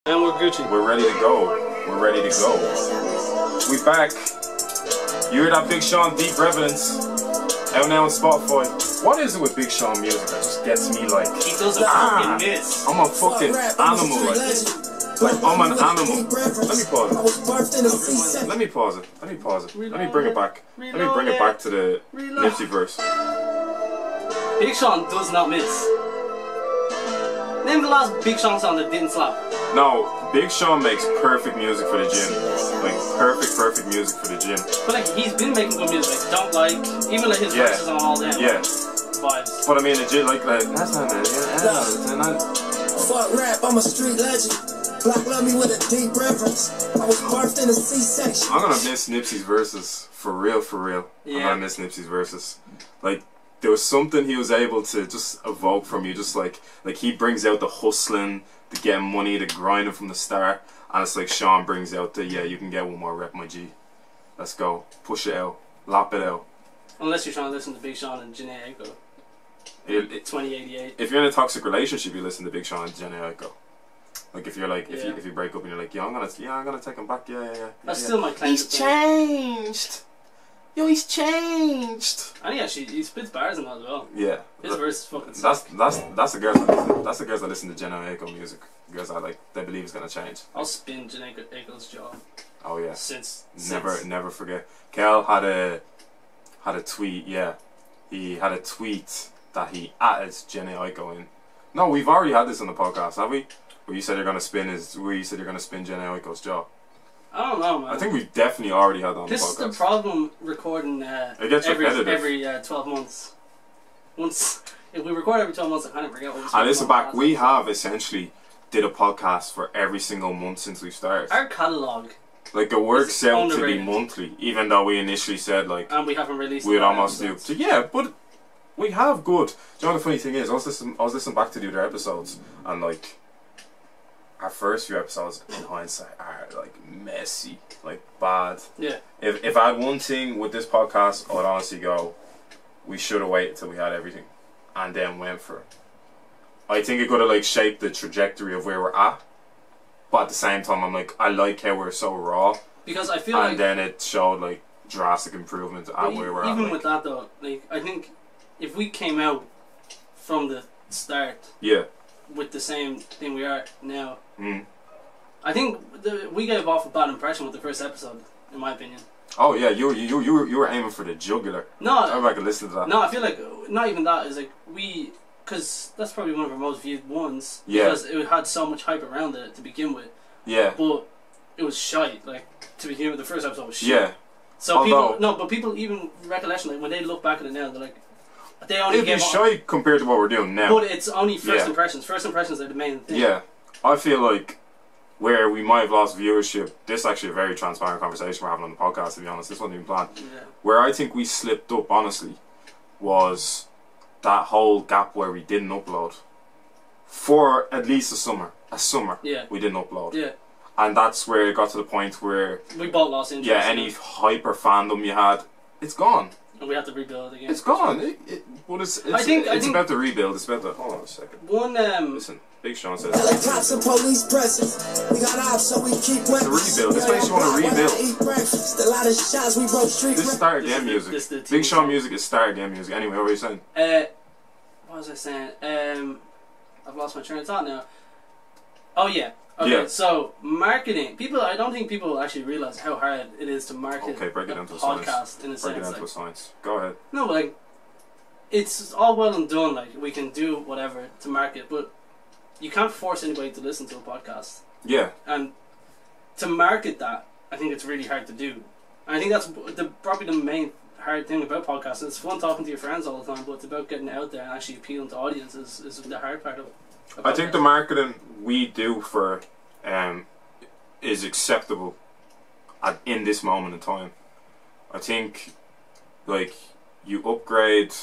And we're Gucci. We're ready to go. We're ready to go. We back. You hear that Big Sean Deep Prevalence? Out now on Spotify. What is it with Big Sean music that just gets me like... He does a fucking miss. I'm a fucking animal. Like I'm an animal. Let me pause it. Let me pause it. Let me pause it. Let me bring it back. Let me bring it back to the Nipsey verse. Big Sean does not miss. Name the last Big Sean song that didn't slap. No, Big Sean makes perfect music for the gym. Like perfect music for the gym. But like he's been making good music. Don't like even like his verses on all them. Yeah. Vibes. But I mean, legit like that's not it. Fuck rap, I'm a street legend. Black love me with a deep reverence. I was birthed in a C-section. I'm gonna miss Nipsey's verses for real. Yeah. I'm gonna miss Nipsey's verses. Like there was something he was able to just evoke from you, just like he brings out the hustling, the getting money, the grinding from the start, and it's like Sean brings out the you can get one more rep, my G. Let's go, push it out, lap it out. Unless you're trying to listen to Big Sean and Jhené Aiko. 2088. If you're in a toxic relationship, you listen to Big Sean and Jhené Aiko. Like if you're like if you break up and you're like I'm gonna take him back, That's still my claim. He's changed. Yo, he's changed. And he spits bars in that as well. Yeah. His verse is fucking sick. That's the girls that listen to Jhené Aiko music. Girls that they believe it's gonna change. I'll spin Jhené Aiko's jaw. Oh yeah. Since never forget. Kel had a tweet. Yeah, he had a tweet that he added Jhené Aiko in. No, we've already had this on the podcast, have we? Where you said you're gonna spin Jhené Aiko's jaw. I don't know, man. I think we've definitely already had that on the podcast. This is the problem recording it gets every 12 months. If we record every 12 months, I kind of forget what we're And listen back, we have essentially did a podcast for every single month since we started. Our catalogue. Like it works out underrated. to be monthly, even though we initially said like... And we haven't released we'd almost do... So yeah, but we have good... Do you know the funny thing is, I was listening back to the other episodes, and like... Our first few episodes, in hindsight, are like messy, like bad. Yeah. If I had one thing with this podcast, I would honestly go, we should have waited till we had everything, and then went for it. I think it could have like shaped the trajectory of where we're at, but at the same time, I'm like, I like how we're so raw. Because I feel and then it showed like drastic improvement at where we're at. Even like, with that though, like I think if we came out from the start, with the same thing we are now. I think we gave off a bad impression with the first episode, in my opinion. Oh yeah, you were aiming for the jugular. No, I can listen to that. No, I feel like not even that is like because that's probably one of our most viewed ones. Yeah. Because it had so much hype around it to begin with. Yeah. But it was shite. Like to begin with, the first episode was shit. Yeah. So people even recollection like when they look back at it now, they're like. They only it'd be shy compared to what we're doing now. But it's only first impressions. First impressions are the main thing. Yeah. I feel like where we might have lost viewership, this is actually a very transparent conversation we're having on the podcast, to be honest. This wasn't even planned. Yeah. Where I think we slipped up, honestly, was that whole gap where we didn't upload. For at least a summer. Yeah. We didn't upload. Yeah. And that's where it got to the point where... we both lost interest. Yeah, any hyper fandom you had, it's gone. And we have to rebuild again. It's gone. But it's about the rebuild. It's about the... Hold on a second. Listen, Big Sean says... Cops and police presence. We got ops, so we keep weapons. It's a rebuild. This makes you want to rebuild. A lot of shots, we broke street. This is start again music. Big Sean music is start again music. Anyway, what were you saying? What was I saying? I've lost my train of thought now. Oh yeah. Okay, so marketing. I don't think people actually realize how hard it is to market break it down to a podcast science. in a sense. Break it down to a science. Go ahead. No, but like, it's all well and done. Like, we can do whatever to market, but you can't force anybody to listen to a podcast. Yeah. And to market that, I think it's really hard to do. And I think that's probably the main hard thing about podcasts. It's fun talking to your friends all the time, but it's about getting out there and actually appealing to audiences is the hard part of it. I think the marketing we do for is acceptable in this moment in time. I think like you upgrade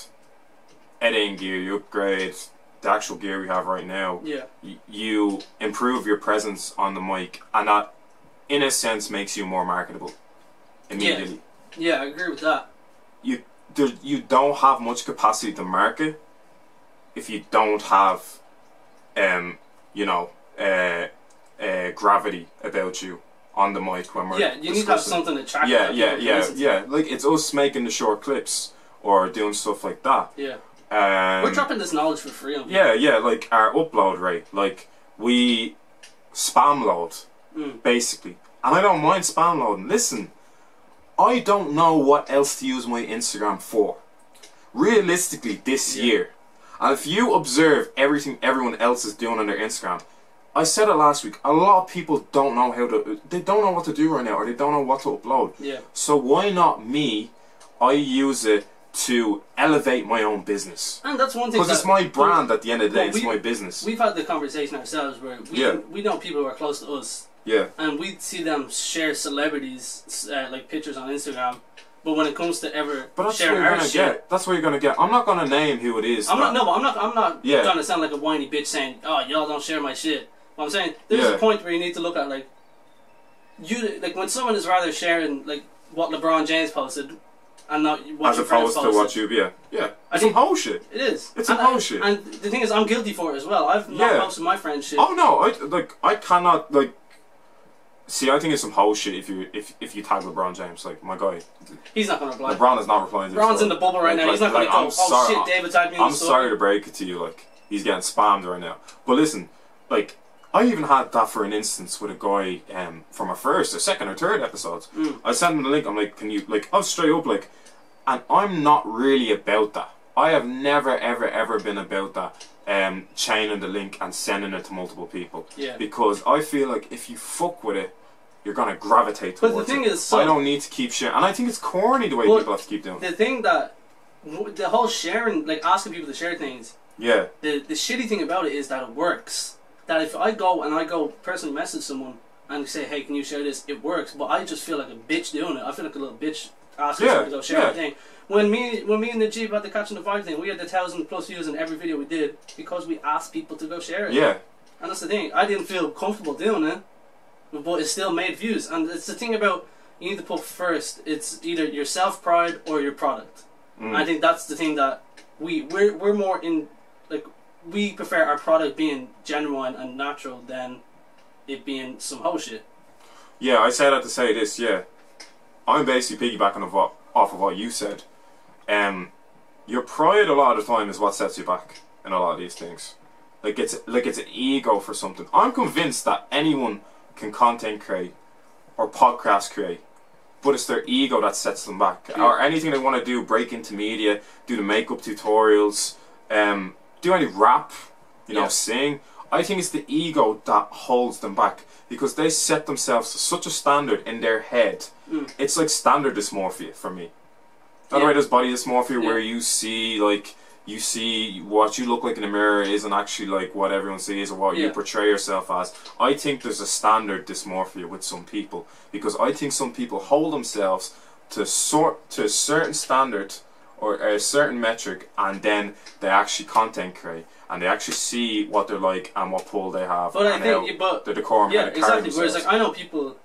editing gear, you upgrade the actual gear we have right now. Yeah. You improve your presence on the mic, and that in a sense makes you more marketable immediately. Yeah, I agree with that. You don't have much capacity to market if you don't have gravity about you on the mic when we're you need to have something attractive. Yeah. Like it's us making the short clips or doing stuff like that. Yeah. We're dropping this knowledge for free on people. Yeah, like our upload rate, like we spam load basically, and I don't mind spam loading. Listen, I don't know what else to use my Instagram for realistically this year, and if you observe everything everyone else is doing on their Instagram, I said it last week, a lot of people don't know they don't know what to do right now, or they don't know what to upload. Yeah. So why not me? I use it to elevate my own business. And that's one thing. Because it's my brand at the end of the day, it's my business. We've had the conversation ourselves where we know people who are close to us. Yeah. And we see them share celebrities, like pictures on Instagram. But when it comes to sharing our shit, that's what you're gonna get. I'm not gonna name who it is. I'm not trying to sound like a whiny bitch saying, "Oh, y'all don't share my shit." But I'm saying there's a point where you need to look at like when someone is rather sharing like what LeBron James posted. And not what as opposed to what you, it's some whole shit. It is. It's some whole shit. And the thing is, I'm guilty for it as well. I've not posted my friend's shit. Oh no, I cannot like. See, I think it's some whole shit if you tag LeBron James, like my guy. He's not gonna reply. LeBron is not replying. LeBron's in the bubble right now. He's not gonna go. Oh shit, David tagged me in the story. I'm sorry to break it to you, like he's getting spammed right now. But listen, like I even had that for an instance with a guy from our first or second or third episodes. I sent him the link. I'm like, can you like? I was straight up like. And I'm not really about that. I have never, ever been about that. Chaining the link and sending it to multiple people. Yeah. Because I feel like if you fuck with it, you're gonna gravitate towards it. But the thing is, I don't need to keep sharing, and I think it's corny the way people have to keep doing it. The thing that the whole sharing, like asking people to share things. Yeah. The shitty thing about it is that it works. That if I go personally message someone and say, hey, can you share this? It works, but I just feel like a bitch doing it. I feel like a little bitch. Asking someone to go share the thing. When me and the Jeep had the Catching the Vibe thing, we had the 1,000+ views in every video we did because we asked people to go share it. Yeah. And that's the thing. I didn't feel comfortable doing it, but it still made views. And it's the thing about you need to put first. It's either your self-pride or your product. I think that's the thing that we're more in, like, we prefer our product being genuine and natural than it being some whole shit. Yeah, I say that to say this. Yeah. I'm basically piggybacking off of what you said. Your pride a lot of the time is what sets you back in a lot of these things. Like it's an ego for something. I'm convinced that anyone can content create or podcast create, but it's their ego that sets them back. Yeah. Or anything they want to do, break into media, do the makeup tutorials, do any rap, sing. I think it's the ego that holds them back. Because they set themselves to such a standard in their head. It's like standard dysmorphia for me. Otherwise, there's body dysmorphia where you see what you look like in the mirror isn't actually like what everyone sees or what you portray yourself as. I think there's a standard dysmorphia with some people. Because I think some people hold themselves to a certain standard or a certain metric, and then they actually content create. And they actually see what they're like and what pull they have, but and how the decorum. Yeah, exactly. Whereas, like, I know people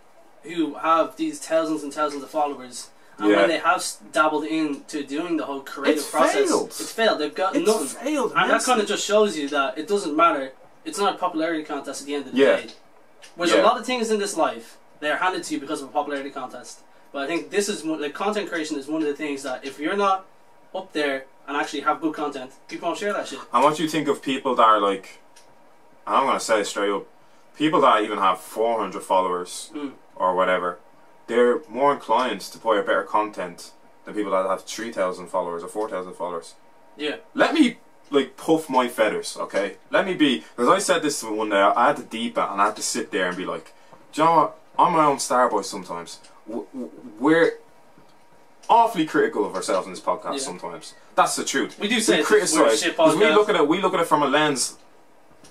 who have these thousands and thousands of followers, and when they have dabbled into doing the whole creative process, it's failed. They've got nothing. Failed, and that kind of just shows you that it doesn't matter. It's not a popularity contest at the end of the day. Whereas a lot of things in this life, they're handed to you because of a popularity contest. But I think this is like content creation is one of the things that if you're not up there and actually have good content, people won't share that shit. And what do you think of people that are like, and I'm going to say it straight up, people that even have 400 followers or whatever, they're more inclined to put out better content than people that have 3,000 followers or 4,000 followers. Yeah. Let me like puff my feathers, okay? Let me be, because I said this to one day, I had to deep it and I had to sit there and be like, do you know what, I'm my own star boy sometimes. We're awfully critical of ourselves in this podcast sometimes. That's the truth. We do say criticize because we look at it from a lens.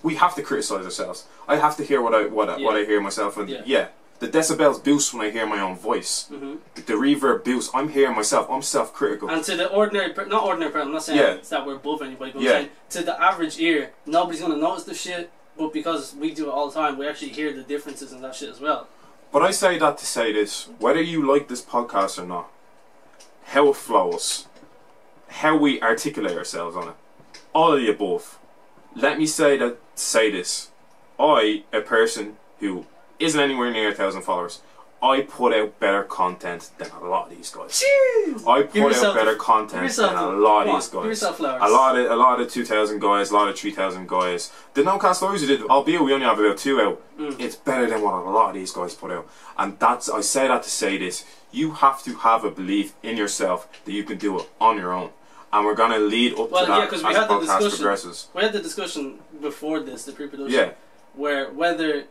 We have to criticize ourselves. I have to hear what I hear myself, and the decibels boost when I hear my own voice. The reverb boosts. I'm hearing myself. I'm self-critical. And to the ordinary, not ordinary person, I'm not saying it's that we're above anybody, but I'm saying to the average ear, nobody's gonna notice the shit. But because we do it all the time, we actually hear the differences in that shit as well. But I say that to say this: whether you like this podcast or not, how it flows, how we articulate ourselves on it, all of the above. Let me say this: I, a person who isn't anywhere near 1,000 followers. I put out better content than a lot of these guys. Jeez. I put out better content than a lot of these guys. Give yourself flowers. A lot of 2,000 guys, a lot of 3,000 guys. The NoCast stories we did, albeit we only have about 2 out, it's better than what a lot of these guys put out. And I say that to say this: you have to have a belief in yourself that you can do it on your own. And we're gonna lead up to that as the podcast progresses. We had the discussion before this, the pre-production, where whether.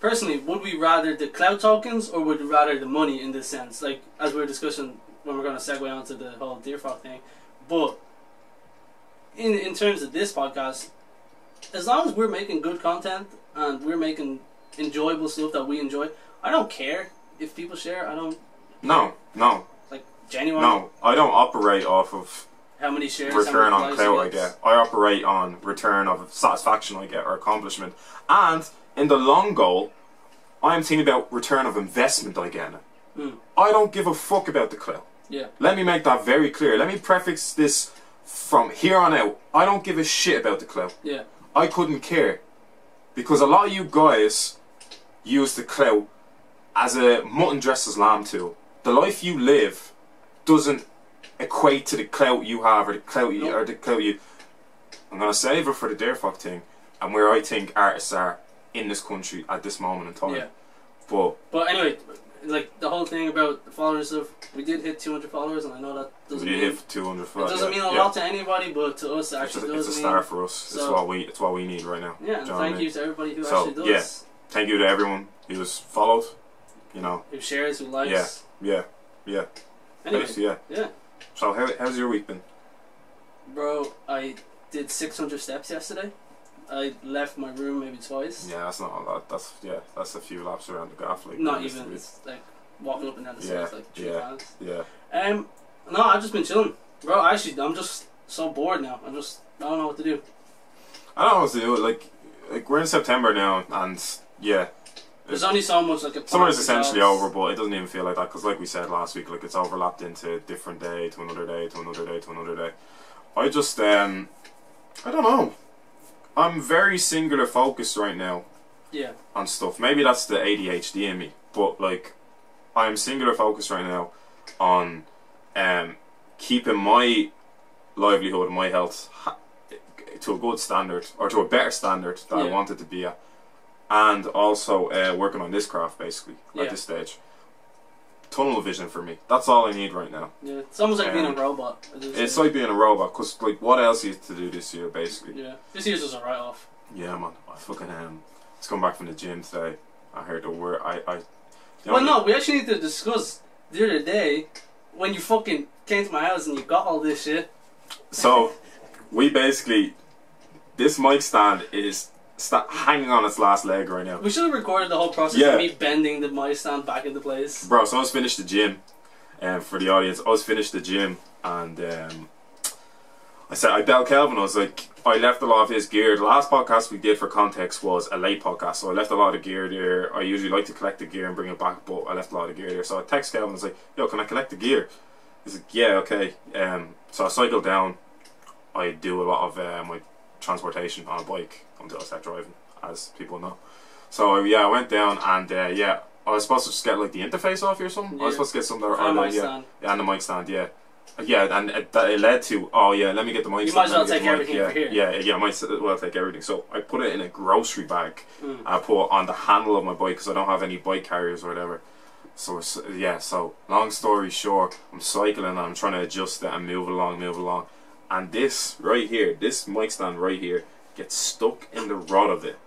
Personally, would we rather the cloud tokens or would we rather the money in this sense? Like, as we were discussing when we're going to segue onto the whole dear-fach thing. But, in terms of this podcast, as long as we're making good content and we're making enjoyable stuff that we enjoy, I don't care if people share. I don't... No. Like, genuine. No, I don't operate off of... How many shares, return on clout I get. I operate on return of satisfaction I get or accomplishment. And... in the long goal, I'm thinking about return of investment I get. I don't give a fuck about the clout. Yeah. Let me make that very clear. Let me prefix this from here on out. I don't give a shit about the clout. Yeah. I couldn't care. Because a lot of you guys use the clout as a mutton dressed as lamb tool. The life you live doesn't equate to the clout you have or the clout you... Or the clout you... I'm going to save it for the dear-fach thing and where I think artists are in this country at this moment in time. Yeah. But anyway, like the whole thing about the followers stuff, we did hit 200 followers, and I know that doesn't mean... hit 200 followers. It doesn't mean a lot to anybody, but to us it actually does. It's a start for us. So, it's what we need right now. Yeah, and thank you to everybody who actually does. Yeah, thank you to everyone who's followed, you know. Who shares, who likes. Yeah. Anyway, yeah. So how's your week been? Bro, I did 600 steps yesterday. I left my room maybe twice. Yeah, that's not a lot. That's a few laps around the gaff. Like, not even. It's like walking up and down the stairs like 3 miles. Yeah. No, I've just been chilling, bro. I'm just so bored now. I don't know what to do. I don't know what to do. Like we're in September now, and there's only so much like a. Summer is essentially over, but it doesn't even feel like that because, like we said last week, like it's overlapped into a different day to another day to another day to another day. I just I don't know. I'm very singular focused right now. Yeah. On stuff. Maybe that's the ADHD in me, but like, I'm singular focused right now on keeping my livelihood and my health to a good standard, or to a better standard that I want it to be at, and also working on this craft basically at this stage. Tunnel vision for me. That's all I need right now. Yeah, it's almost like being a robot. It's like being a robot, because like, what else is to do this year basically? Yeah, this year's just a write-off. Yeah, man. I fucking just come back from the gym today. I heard the word. Well, no, we actually need to discuss the other day when you fucking came to my house and you got all this shit. So, we basically, this mic stand is hanging on its last leg right now. We should have recorded the whole process of me bending the mic stand back into place. Bro, so I was finished the gym, for the audience, I was finished the gym, and I bell Kelvin, I was like, I left a lot of his gear. The last podcast we did, for context, was a late podcast, so I left a lot of gear there. I usually like to collect the gear and bring it back, but I left a lot of gear there. So I text Kelvin, I was like, yo, can I collect the gear? He's like, yeah, okay. So I cycled down. I do a lot of my transportation on a bike until I start driving, as people know. So I went down, and I was supposed to just get like the interface off here or something. I was supposed to get something, and the mic stand. And the mic stand, and it led to, let me get the mic stand. You might as well take everything for here. Yeah, I might as well take everything. So I put it in a grocery bag. I put it on the handle of my bike because I don't have any bike carriers or whatever. So so long story short, I'm cycling and I'm trying to adjust it and move it along. And this right here, this mic stand right here, gets stuck in the rod of it,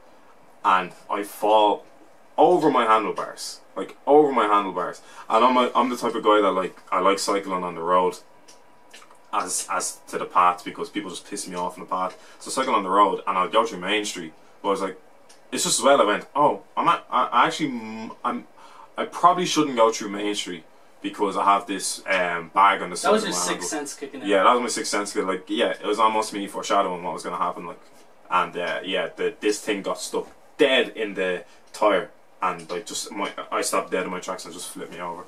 and I fall over my handlebars, And I'm the type of guy that I like cycling on the road as to the path, because people just piss me off on the path. So cycle on the road, and I'll go through Main Street. But I was like, it's just as well. I went, I probably shouldn't go through Main Street, because I have this bag on the side of my handle. That was your sixth sense kicking in. Yeah, that was my sixth sense. It was almost me foreshadowing what was going to happen. And this thing got stuck dead in the tire, and I stopped dead in my tracks and just flipped me over.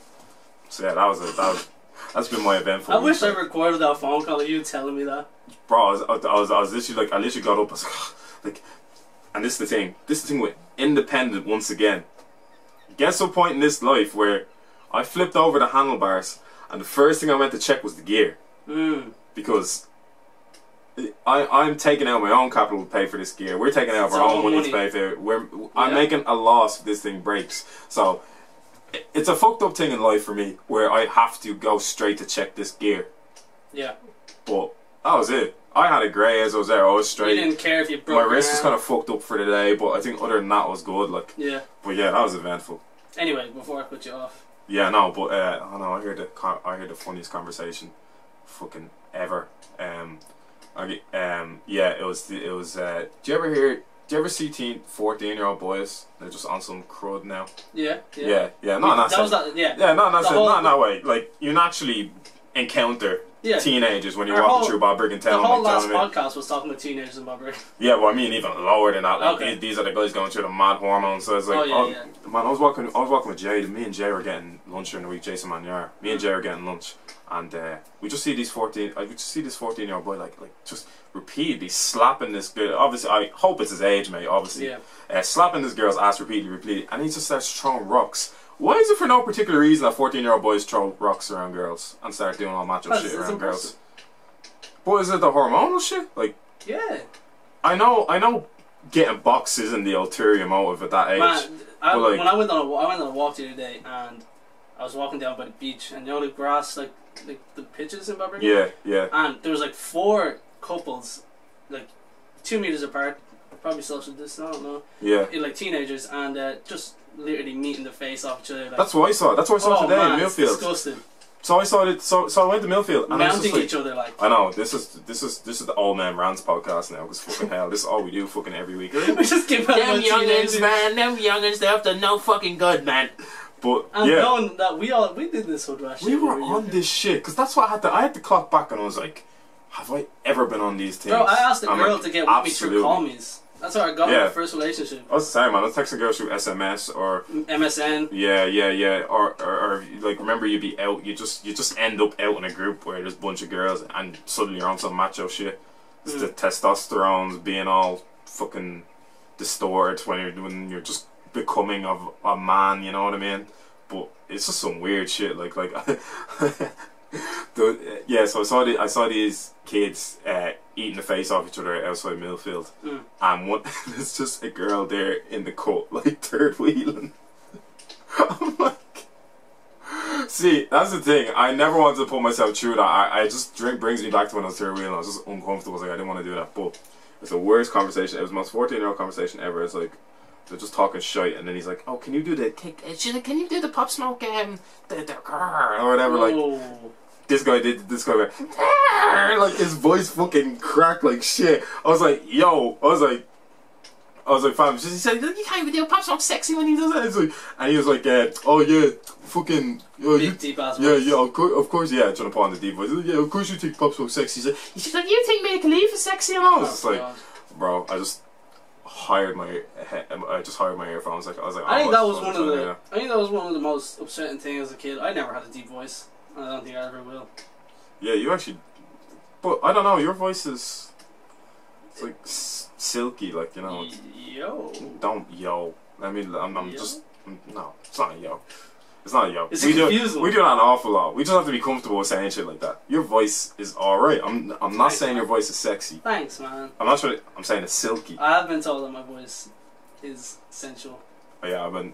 So that's been my eventful. I wish I recorded that phone call of you telling me that. Bro, I was literally I literally got up. I was like, and this is the thing. This is the thing with independent. Once again, gets to a point in this life where I flipped over the handlebars, and the first thing I went to check was the gear. Because I'm taking out my own capital to pay for this gear. We're taking out our own money to pay for it. I'm making a loss if this thing breaks. So it's a fucked up thing in life for me where I have to go straight to check this gear. Yeah. But that was it. I had a grey as I was there. I was straight. You didn't care if you broke. My wrist was kind of fucked up for the day, but I think other than that, it was good. Like. Yeah. But yeah, that was eventful. Anyway, before I cut you off. Yeah, no, but I know I heard the funniest conversation, fucking ever. Yeah, it was. Do you ever see 14-year-old boys? They're just on some crud now. Yeah. Not in that way. Like you naturally encounter teenagers when you're walking through Bob Brigham Town. The whole last podcast was talking about teenagers in Bob Brigham. Yeah, well, I mean even lower than that. Like these are the guys going through the mad hormones. So it's like, man, I was walking with Jay. Me and Jay were getting lunch during the week. Jason Manyar. Me and Jay were getting lunch, and we just see these 14-year-old boy like just repeatedly slapping this girl. Obviously, I hope it's his age, mate. Obviously, slapping this girl's ass repeatedly, and he just starts throwing rocks. Why is it for no particular reason that 14-year-old boys throw rocks around girls and start doing all macho shit around girls? But is it the hormonal shit? Like, yeah. I know getting boxes isn't the ulterior motive at that age. Man, when I went on a walk the other day, and I was walking down by the beach, and you know the grass, like the pitches in Bob Brigham? Yeah. And there was like 4 couples, like 2 meters apart, probably social distance, I don't know. Yeah. Like teenagers, and just literally meeting the face off each other. Like, that's what I saw. That's what I saw today in Millfield. It's disgusting. So I saw it. So I went to Millfield and mounting each other like. I know this is the Old Man Rants podcast now because fucking hell, this is all we do fucking every week. We just give out them youngins, man. Them youngins, they're up to no fucking good, man. But and knowing that we did this hood rash. We were on this shit because that's what I had to clock back and I was like, have I ever been on these things? Bro, I asked the girl to get with me through call me's. That's how I got my first relationship. I was the same, man. I was texting girls through SMS or MSN. Yeah. Or like remember you'd be out. You just end up out in a group where there's a bunch of girls and suddenly you're on some macho shit. It's the testosterone's being all fucking distorted when you're just becoming of a man. You know what I mean? But it's just some weird shit. Like. So I saw these kids eating the face off each other outside Millfield, and there's just a girl there in the cut, like third wheeling. I'm like, see, that's the thing. I never wanted to put myself through that. I just drink brings me back to when I was third wheeling. I was just uncomfortable. I was like, I didn't want to do that. But it's the worst conversation. It was the most 14-year-old conversation ever. It's like they're just talking shite, and then he's like, "Oh, can you do the can you do the Pop Smoke the car or whatever?" Like. This guy went, like his voice fucking cracked like shit. I was like, fam. He said, you can't even do Pop Smoke sexy when he does that. Like, and he was like, oh yeah, fucking, deep ass voice. Yeah, of course, yeah, trying to put on the deep voice. Yeah, of course you think Pop Smoke sexy. He's like, you think Mia Khalifa sexy? And I was just like, bro, I just hired my earphones. I think that was one of the most upsetting things as a kid. I never had a deep voice. I don't think I ever will. Yeah, you actually, but I don't know. Your voice is, it's like silky, like you know. Don't yo. I mean, I'm just no. It's not a yo. It's not a yo. It's confusing. We do that an awful lot. We just have to be comfortable with saying shit like that. Your voice is alright. I'm not saying your voice is sexy. Thanks, man. I'm saying it's silky. I have been told that my voice is sensual. Oh, yeah, I've been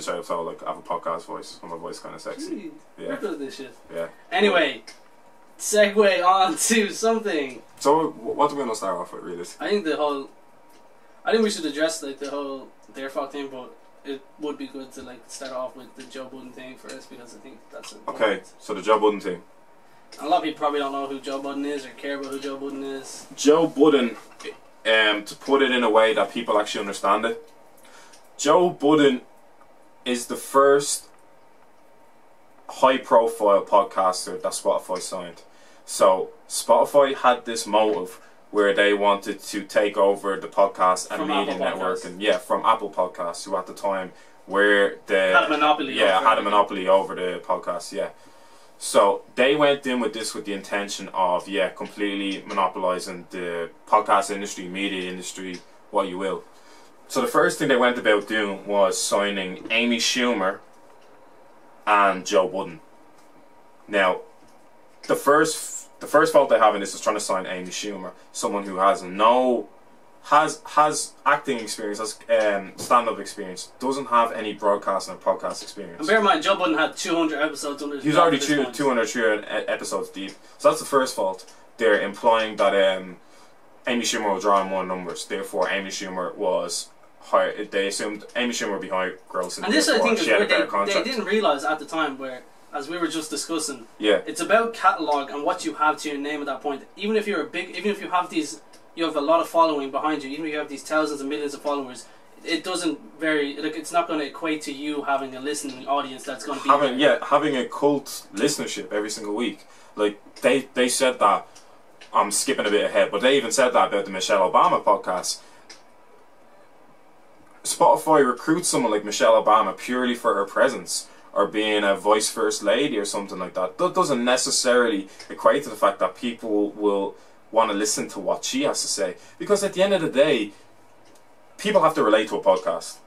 trying to tell like I have a podcast voice, and my voice kind of sexy. Dude, we're good at this shit. Yeah. Anyway, segue on to something. So what are we gonna start off with, really? I think we should address like the whole dear-fach thing, but it would be good to like start off with the Joe Budden thing first because I think that's important. Okay. So the Joe Budden thing. A lot of people probably don't know who Joe Budden is or care about who Joe Budden is. Joe Budden, to put it in a way that people actually understand it. Joe Budden is the first high-profile podcaster that Spotify signed. So Spotify had this motive where they wanted to take over the podcast and media network, and from Apple Podcasts, who at the time were had a monopoly. Had a monopoly over the podcast. Yeah. So they went in with this with the intention of completely monopolizing the podcast industry, media industry, what you will. So the first thing they went about doing was signing Amy Schumer and Joe Budden. Now, the first fault they have in this is trying to sign Amy Schumer, someone who has acting experience, has stand-up experience, doesn't have any broadcasting or podcast experience. And bear in mind, Joe Budden had 200 episodes under his He's already 200 episodes deep. So that's the first fault. They're implying that Amy Schumer will draw in more numbers, therefore Amy Schumer was higher. They assumed Amy Schumer would be higher gross, and this I think is where they didn't realise at the time, where, as we were just discussing, it's about catalogue and what you have to your name at that point. Even if you're even if you have a lot of following behind you, even if you have these thousands and millions of followers, it doesn't it's not going to equate to you having a listening audience that's going to be having a cult listenership every single week. Like they said that. I'm skipping a bit ahead, but they even said that about the Michelle Obama podcast. Spotify recruits someone like Michelle Obama purely for her presence or being a vice first lady or something like that. That doesn't necessarily equate to the fact that people will want to listen to what she has to say, because at the end of the day, people have to relate to a podcast.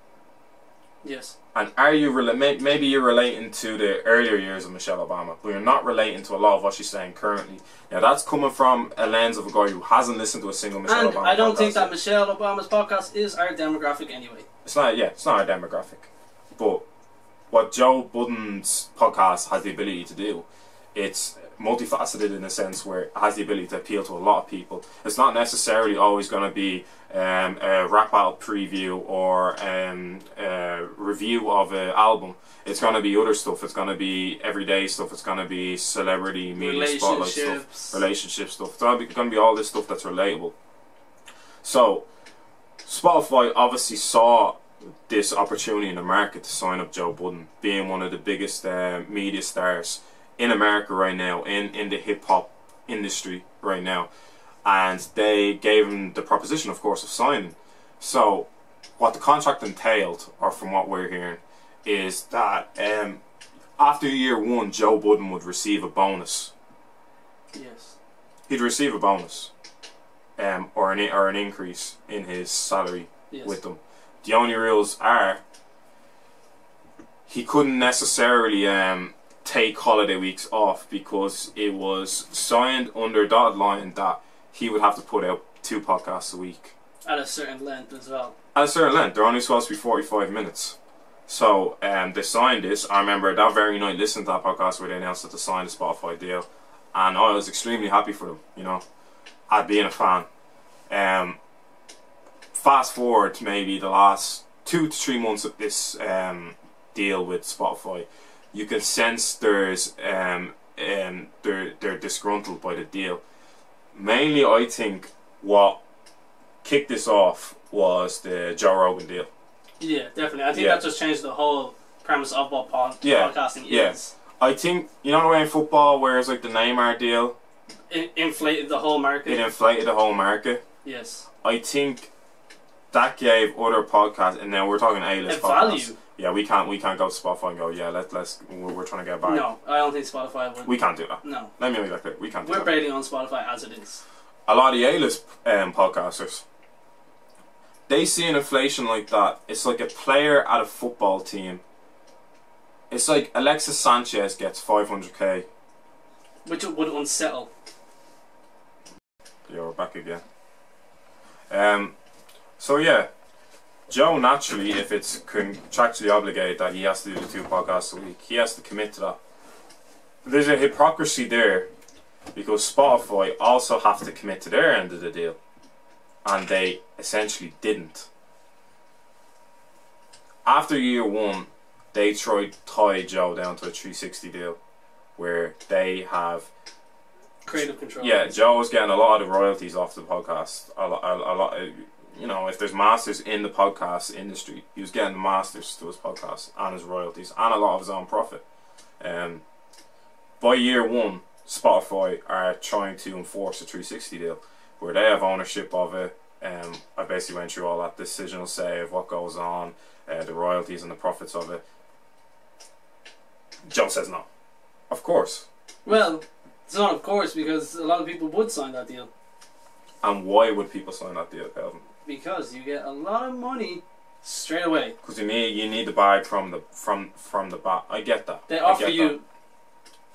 Yes. And are you maybe you're relating to the earlier years of Michelle Obama, but you're not relating to a lot of what she's saying currently. Now that's coming from a lens of a guy who hasn't listened to a single Michelle Obama podcast. And I don't think that Michelle Obama's podcast is our demographic anyway. It's not our demographic. But what Joe Budden's podcast has the ability to do, it's multifaceted in a sense where it has the ability to appeal to a lot of people. It's not necessarily always going to be a rap out preview or a review of an album. It's going to be other stuff. It's going to be everyday stuff. It's going to be celebrity, media spotlight stuff, relationship stuff. It's going to be all this stuff that's relatable. So Spotify obviously saw this opportunity in the market to sign up Joe Budden, being one of the biggest media stars in America right now, in the hip-hop industry right now. And they gave him the proposition, of course, of signing. So what the contract entailed, or from what we're hearing, is that after year one, Joe Budden would receive a bonus. Yes. He'd receive a bonus, or an increase in his salary with them. The only rules are he couldn't necessarily take holiday weeks off, because it was signed under a dotted line that he would have to put out 2 podcasts a week. At a certain length as well. At a certain length. They're only supposed to be 45 minutes. So they signed this. I remember that very night listening to that podcast where they announced that they signed a Spotify deal. And I was extremely happy for them, you know, at being a fan. Fast forward to maybe the last 2 to 3 months of this deal with Spotify, you can sense they're disgruntled by the deal. Mainly, I think what kicked this off was the Joe Rogan deal. Yeah, definitely. I think that just changed the whole premise of what podcasting is. I think, you know the way in football where it's like the Neymar deal? It inflated the whole market. It inflated the whole market. Yes. I think that gave other podcasts, and now we're talking A-list podcasts. Value. Yeah, we can't go to Spotify and go, yeah, we're trying to get back. No, I don't think Spotify would. We can't do that. No. Let me make that clear. We can't do that. We're barely on Spotify as it is. A lot of the A-list podcasters, they see an inflation like that. It's like a player at a football team. It's like Alexis Sanchez gets 500k. Which would unsettle. Yeah, we're back again. So yeah, Joe naturally, if it's contractually obligated that he has to do the 2 podcasts a week, he has to commit to that. There's a hypocrisy there, because Spotify also have to commit to their end of the deal, and they essentially didn't. After year 1, they tried to tie Joe down to a 360 deal, where they have creative control. Yeah, Joe was getting a lot of the royalties off the podcast. A lot. You know, if there's masters in the podcast industry, he was getting the masters to his podcast and his royalties and a lot of his own profit. By year 1, Spotify are trying to enforce a 360 deal where they have ownership of it. I basically went through all that decisional say of what goes on, the royalties and the profits of it. Joe says no. Of course. Well, it's not of course, because a lot of people would sign that deal. And why would people sign that deal, Calvin? because you get a lot of money straight away. Because you need the bag from the bat. I get that. They offer you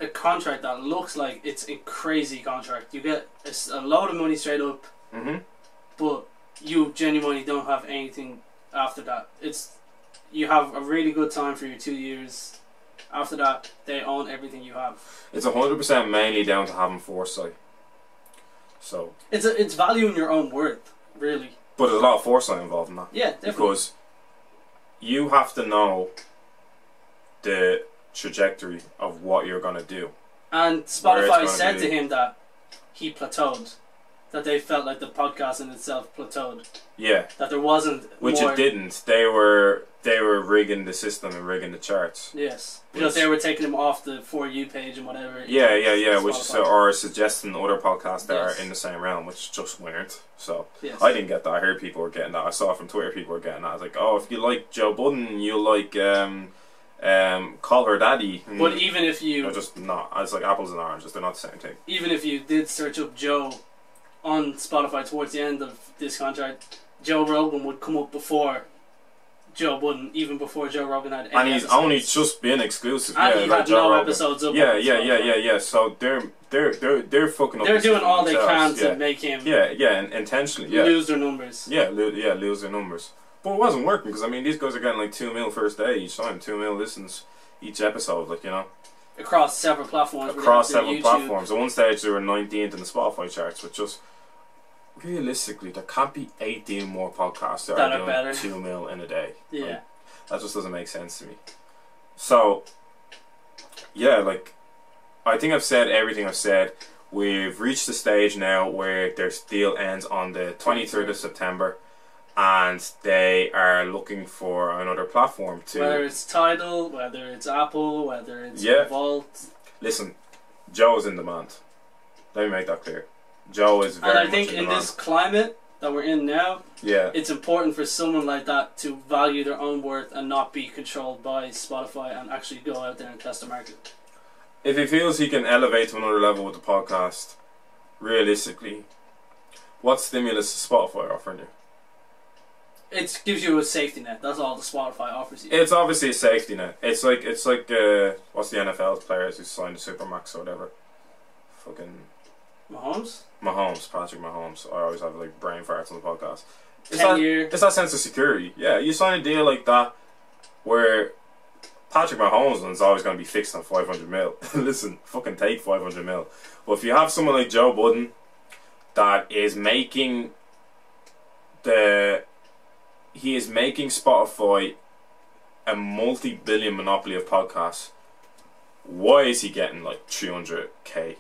a contract that looks like it's a crazy contract. You get a load of money straight up, but you genuinely don't have anything after that. You have a really good time for your 2 years. After that, they own everything you have. It's 100% mainly down to having foresight. So it's valuing your own worth, really. But there's a lot of foresight involved in that. Yeah, definitely. Because you have to know the trajectory of what you're going to do. And Spotify said to him that he plateaued. That they felt like the podcast in itself plateaued. Yeah. That there wasn't Which more... it didn't. They were rigging the system and rigging the charts. Yes. Because they were taking him off the For You page and whatever. Yeah. Which is, or suggesting other podcasts that are in the same realm, which just weren't. So I didn't get that. I heard people were getting that. I saw from Twitter people were getting that. I was like, oh, if you like Joe Budden, you'll like Call Her Daddy. But even if you... They're just not. It's like apples and oranges. They're not the same thing. Even if you did search up Joe on Spotify towards the end of this contract, Joe Rogan would come up before Joe Budden, even before Joe Rogan had any And he's episodes. only just been exclusive. And he had no Rogan. episodes up. Yeah. So they're fucking up. They're doing all they themselves. can to make him and intentionally lose their numbers. Lose their numbers. But it wasn't working because I mean these guys are getting like 2 mil first day each time, 2 mil listens each episode, like, you know. Across several platforms. Across several platforms. At one stage they were 19th in the Spotify charts, which just realistically there can't be 18 more podcasts that are doing better. 2 mil in a day. Yeah. Like, that just doesn't make sense to me. So yeah, like I think I've said everything I've said. We've reached the stage now where their deal ends on the 23rd of September and they are looking for another platform to... Whether it's Tidal, whether it's Apple, whether it's Vault. Listen, Joe is in demand. Let me make that clear. Joe is very much in demand. And I think in this climate that we're in now, it's important for someone like that to value their own worth and not be controlled by Spotify and actually go out there and test the market. If he feels he can elevate to another level with the podcast, realistically, what stimulus is Spotify offering you? It gives you a safety net. That's all the Spotify offers you. It's obviously a safety net. It's like what's the NFL players who signed the Supermax or whatever? Fucking Mahomes, Patrick Mahomes. I always have like brain farts on the podcast. It's that sense of security. Yeah, you sign a deal like that where Patrick Mahomes is always going to be fixed on 500 mil. Listen, fucking take 500 mil. But if you have someone like Joe Budden that is making Spotify a multi-billion monopoly of podcasts, why is he getting like 300k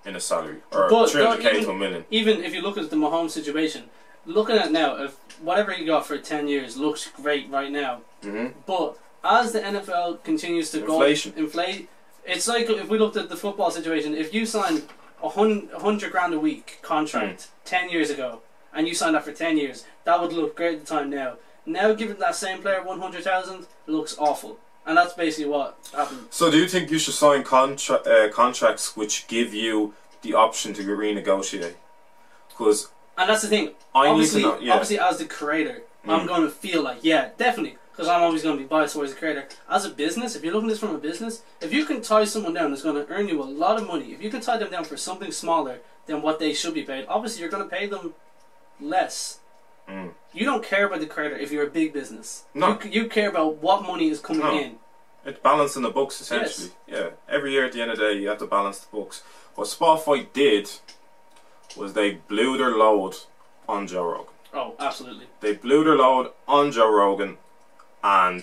in a salary? Or 300k to $1 million? Even if you look at the Mahomes situation, looking at now, if whatever he got for 10 years looks great right now, but as the NFL continues to inflate, it's like if we looked at the football situation, if you signed $100 grand a week contract 10 years ago, and you signed that for 10 years, that would look great at the time now. Now, giving that same player 100,000 looks awful. And that's basically what happened. So do you think you should sign contracts which give you the option to renegotiate? And that's the thing. Obviously, as the creator, I'm going to feel like, yeah, definitely. Because I'm always going to be biased towards the creator. As a business, if you're looking at this from a business, if you can tie someone down that's going to earn you a lot of money, if you can tie them down for something smaller than what they should be paid, obviously you're going to pay them less. You don't care about the creator if you're a big business. No. You care about what money is coming in. It's balancing the books, essentially. Yes. Yeah. Every year at the end of the day, you have to balance the books. What Spotify did was they blew their load on Joe Rogan. Oh, absolutely. They blew their load on Joe Rogan and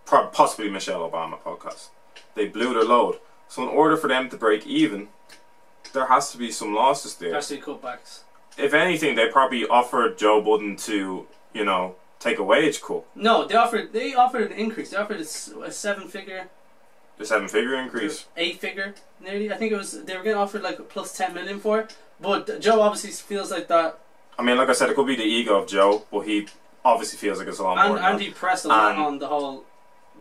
possibly Michelle Obama podcast. They blew their load. So in order for them to break even, there has to be some losses there. There has to be cutbacks. If anything, they probably offered Joe Budden to, you know, take a wage cut. No, they offered an increase. They offered a 7-figure. The 7-figure increase. 8-figure, nearly. I think it was. They were getting offered like plus 10 million for it. But Joe obviously feels like that. I mean, like I said, it could be the ego of Joe, but he obviously feels like it's a lot more. And he pressed a lot on the whole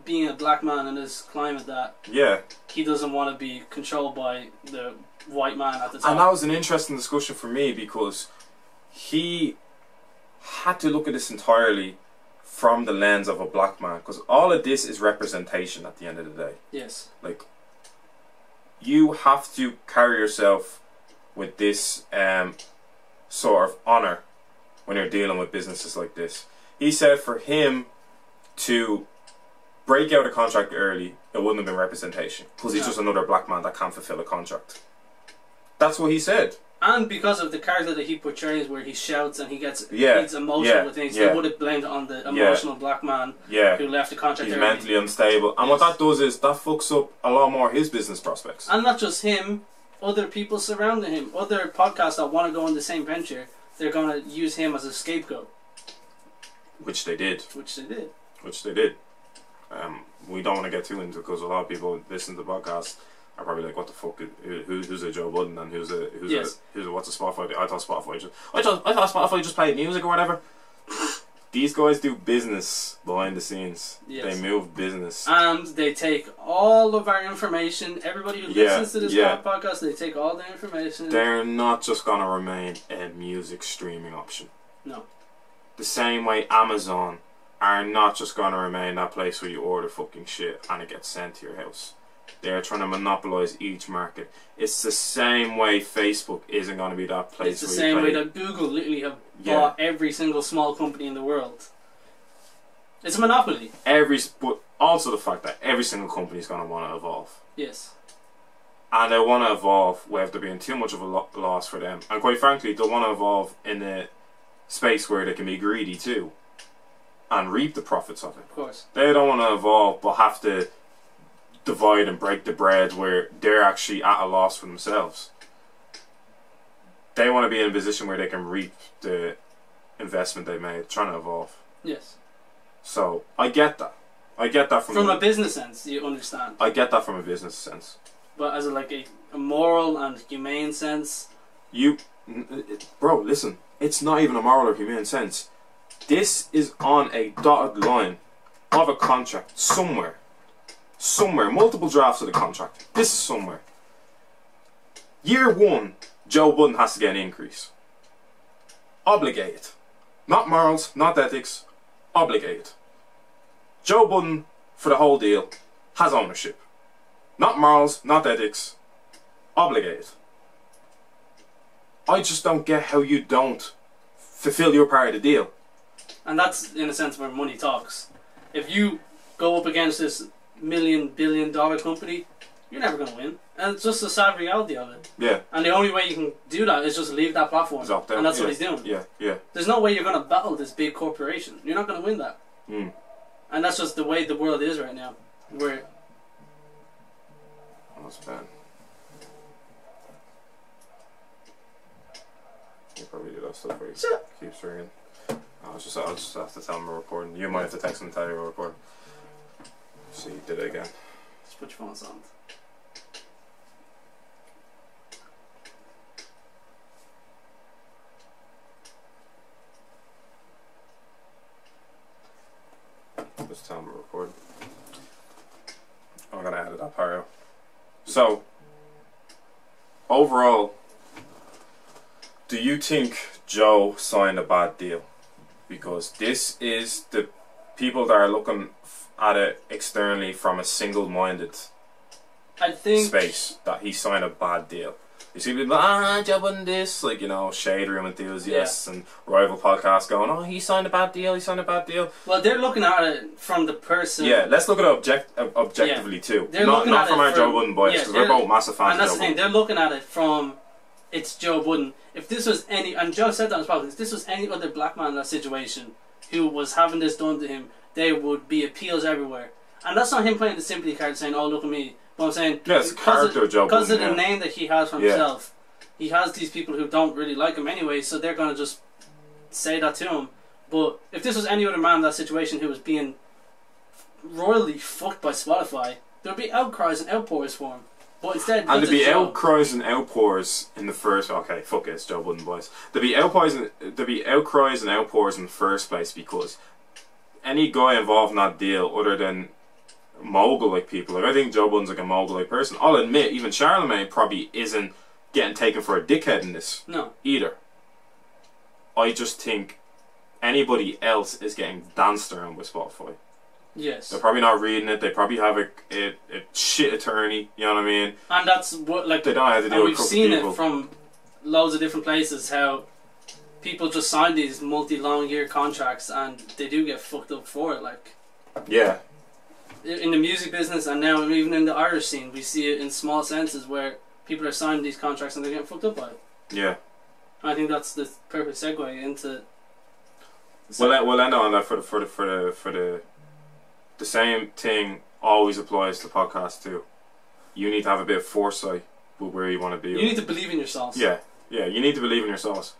being a black man in this climate that he doesn't want to be controlled by the white man at the time. And that was an interesting discussion for me because he had to look at this entirely from the lens of a black man, because all of this is representation at the end of the day. Yes. Like, you have to carry yourself with this sort of honour when you're dealing with businesses like this. He said for him to break out a contract early, it wouldn't have been representation, because he's just another black man that can't fulfill a contract. That's what he said. And because of the character that he portrays, where he shouts and he gets emotional with things, they would have blamed it on the emotional black man who left the contract He's early. mentally unstable. And what that does is, that fucks up a lot more his business prospects. And not just him, other people surrounding him, other podcasts that want to go in the same venture, they're going to use him as a scapegoat. Which they did. We don't want to get too into it, because a lot of people listen to the podcast are probably like, what the fuck, who's a Joe Budden and what's a Spotify? I thought Spotify just played music or whatever. These guys do business behind the scenes. Yes. They move business. And they take all of our information. Everybody who listens to this podcast, they take all the information. They're not just going to remain a music streaming option. No. The same way Amazon are not just going to remain that place where you order fucking shit and it gets sent to your house. They're trying to monopolise each market. It's the same way Facebook isn't going to be that place. It's the same way that Google literally have bought every single small company in the world. It's a monopoly. But also the fact that every single company is going to want to evolve. Yes. And they want to evolve without there being too much of a loss for them. And quite frankly, they want to evolve in a space where they can be greedy too and reap the profits of it. Of course. They don't want to evolve but have to divide and break the bread where they're actually at a loss for themselves. They want to be in a position where they can reap the investment they made trying to evolve. Yes. So I get that. I get that from a business sense. You understand. I get that from a business sense. But as a moral and humane sense, bro, listen. It's not even a moral or humane sense. This is on a dotted line of a contract somewhere. Multiple drafts of the contract. This is somewhere. Year 1, Joe Budden has to get an increase. Obligated. Not morals, not ethics. Obligated. Joe Budden, for the whole deal, has ownership. Not morals, not ethics. Obligated. I just don't get how you don't fulfill your part of the deal. And that's in a sense where money talks. If you go up against this $1,000,000,000 company, you're never going to win. And it's just the sad reality of it. Yeah. And the only way you can do that is just leave that platform. And that's what he's doing. Yeah. There's no way you're going to battle this big corporation. You're not going to win that. And that's just the way the world is right now. Where... That's bad. You probably do that stuff where he keeps ringing. I'll just have to tell him we're recording. You might have to text him and tell you we're recording. See, you did it again. Just put your phone on silent. Just tell him we're recording. I'm gonna edit that part out. So, overall, do you think Joe signed a bad deal? Because this is the people that are looking at it externally from a single-minded space, that he signed a bad deal. You see people like, Joe Budden this, like, you know, shade room enthusiasts and rival podcasts going, oh, he signed a bad deal, he signed a bad deal. Well, they're looking at it from the person. Yeah, let's look at it objectively too. Not from our Joe Budden boys, because we're both massive fans of Joe Budden. And that's the thing, they're looking at it from, it's Joe Budden. If this was any, and Joe said that on his podcast, if this was any other black man in that situation who was having this done to him, there would be appeals everywhere. And that's not him playing the sympathy card saying, oh, look at me. But I'm saying, because of the name that he has for himself, he has these people who don't really like him anyway, so they're going to just say that to him. But if this was any other man in that situation who was being royally fucked by Spotify, there would be outcries and outpours for him. But instead, and there'd be outcries and outpours in the first. Okay, fuck it, it's Joe Budden boys. There'd be outcries and outpours in the first place, because any guy involved in that deal, other than mogul-like people, like I think Joe Budden's like a mogul-like person. I'll admit, even Charlemagne probably isn't getting taken for a dickhead in this. No. Either. I just think anybody else is getting danced around with Spotify. Yes. They're probably not reading it. They probably have a shit attorney. You know what I mean? And that's what, like, they don't have to do. We've seen it from loads of different places how people just sign these multi-long year contracts and they do get fucked up for it. Like, yeah. In the music business and now even in the Irish scene, we see it in small senses where people are signing these contracts and they're getting fucked up by it. Yeah. I think that's the perfect segue into. Well, I know on that for the same thing always applies to podcasts too. You need to have a bit of foresight with where you want to be. You need to believe in your sauce. Yeah, you need to believe in your sauce.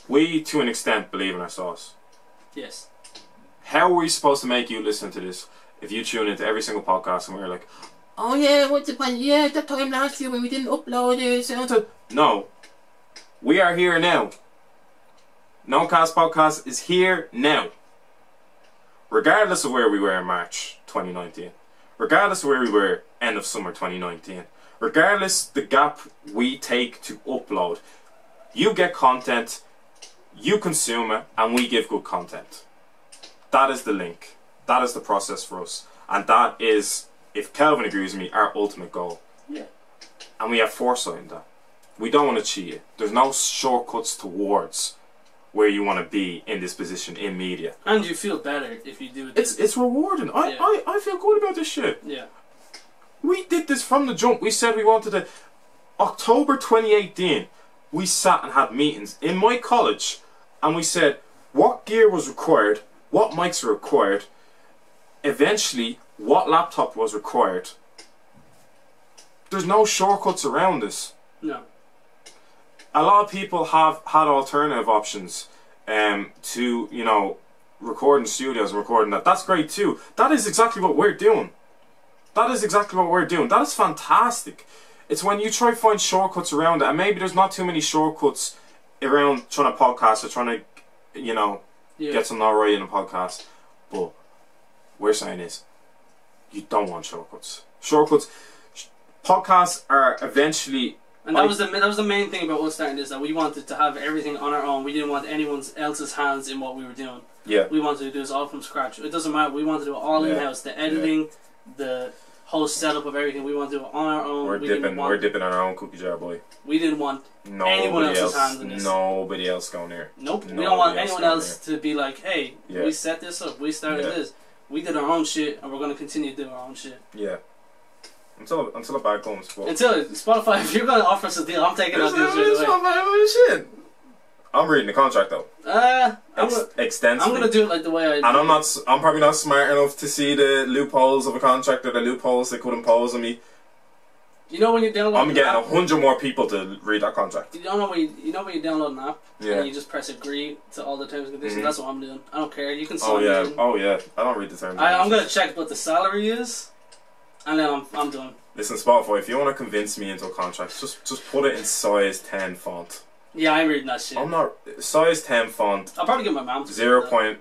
We, to an extent, believe in our sauce. Yes. How are we supposed to make you listen to this if you tune into every single podcast and we're like, oh yeah, what's the point? Yeah, that time last year when we didn't upload it. No. We are here now. NoCast podcast is here now. Regardless of where we were in March 2019. Regardless of where we were end of summer 2019. Regardless the gap we take to upload. You get content, you consume it, and we give good content. That is the link. That is the process for us. And that is, if Kelvin agrees with me, our ultimate goal. Yeah. And we have foresight in that. We don't want to cheat it. There's no shortcuts towards where you want to be in this position in media. And you feel better if you do it. It's rewarding. I feel good about this shit. Yeah. We did this from the jump. We said we wanted to. October 2018, we sat and had meetings in my college and we said what gear was required, what mics were required, eventually what laptop was required. There's no shortcuts around this. No. A lot of people have had alternative options to, you know, recording studios and recording that. That's great too. That is exactly what we're doing. That is exactly what we're doing. That is fantastic. It's when you try to find shortcuts around it, and maybe there's not too many shortcuts around trying to podcast or trying to, you know, get something alright in a podcast. But we're saying is, you don't want shortcuts. Podcasts are eventually. And that was the main thing about us starting this, that we wanted to have everything on our own. We didn't want anyone else's hands in what we were doing. Yeah. We wanted to do this all from scratch. It doesn't matter. We wanted to do it all in-house. The editing, the whole setup of everything, we want to do it on our own. We're dipping our own cookie jar, boy. We didn't want anyone else's hands in this. Nobody else going there. Nope. We don't want anyone else to be like, hey, we set this up. We started this. We did our own shit, and we're going to continue to do our own shit. Yeah. Until a bag comes. Until Spotify, if you're going to offer us a deal, I'm taking that deal straight away. I'm reading the contract though. Extensively. I'm gonna do it like the way I. And I'm probably not smart enough to see the loopholes of a contract or the loopholes they could impose on me. You know when you download. I'm getting 100 more people to read that contract. You know when you download an app and you just press agree to all the terms and conditions. That's what I'm doing. I don't care. You can sign it. Oh yeah. I don't read the terms. I'm gonna check what the salary is, and then I'm done. Listen, Spotify, if you want to convince me into a contract, just put it in size 10 font. Yeah, I'm reading that shit. I'm not size 10 font. I'll probably get my mom to 0.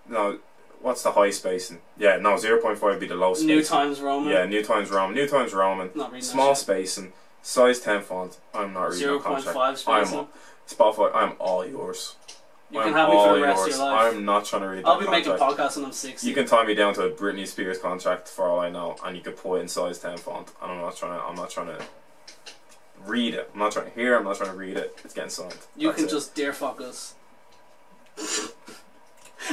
No, what's the high spacing? Yeah, no, 0.5 would be the low spacing. New Times Roman. Yeah, New Times Roman. Not reading small spacing, size 10 font. I'm not reading 0.5 spacing. Spotify, I'm all yours. You can have me for the rest of your life. I'm not trying to read that I'll be contract. making podcasts when I'm 60. You can tie me down to a Britney Spears contract for all I know, and you could put it in size 10 font. And I'm not trying to read it. I'm not trying to hear it. I'm not trying to read it. It's getting signed. You can just dear-fach us.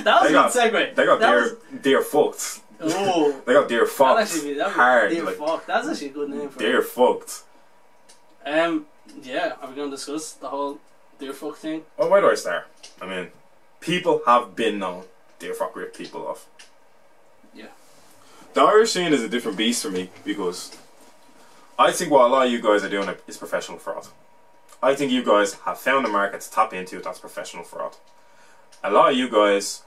That was a good segue. They got dear-fucked. Oh. They got dear-fucked. Hard. Dear-fuck. That's actually a good name for it. Dear-fucked. Yeah, are we going to discuss the whole dear-fuck thing? Well, where do I start? I mean, people have been known dear-fuck rip people off. Yeah. The Irish scene is a different beast for me because I think what a lot of you guys are doing is professional fraud. I think you guys have found a market to tap into that's professional fraud. A lot of you guys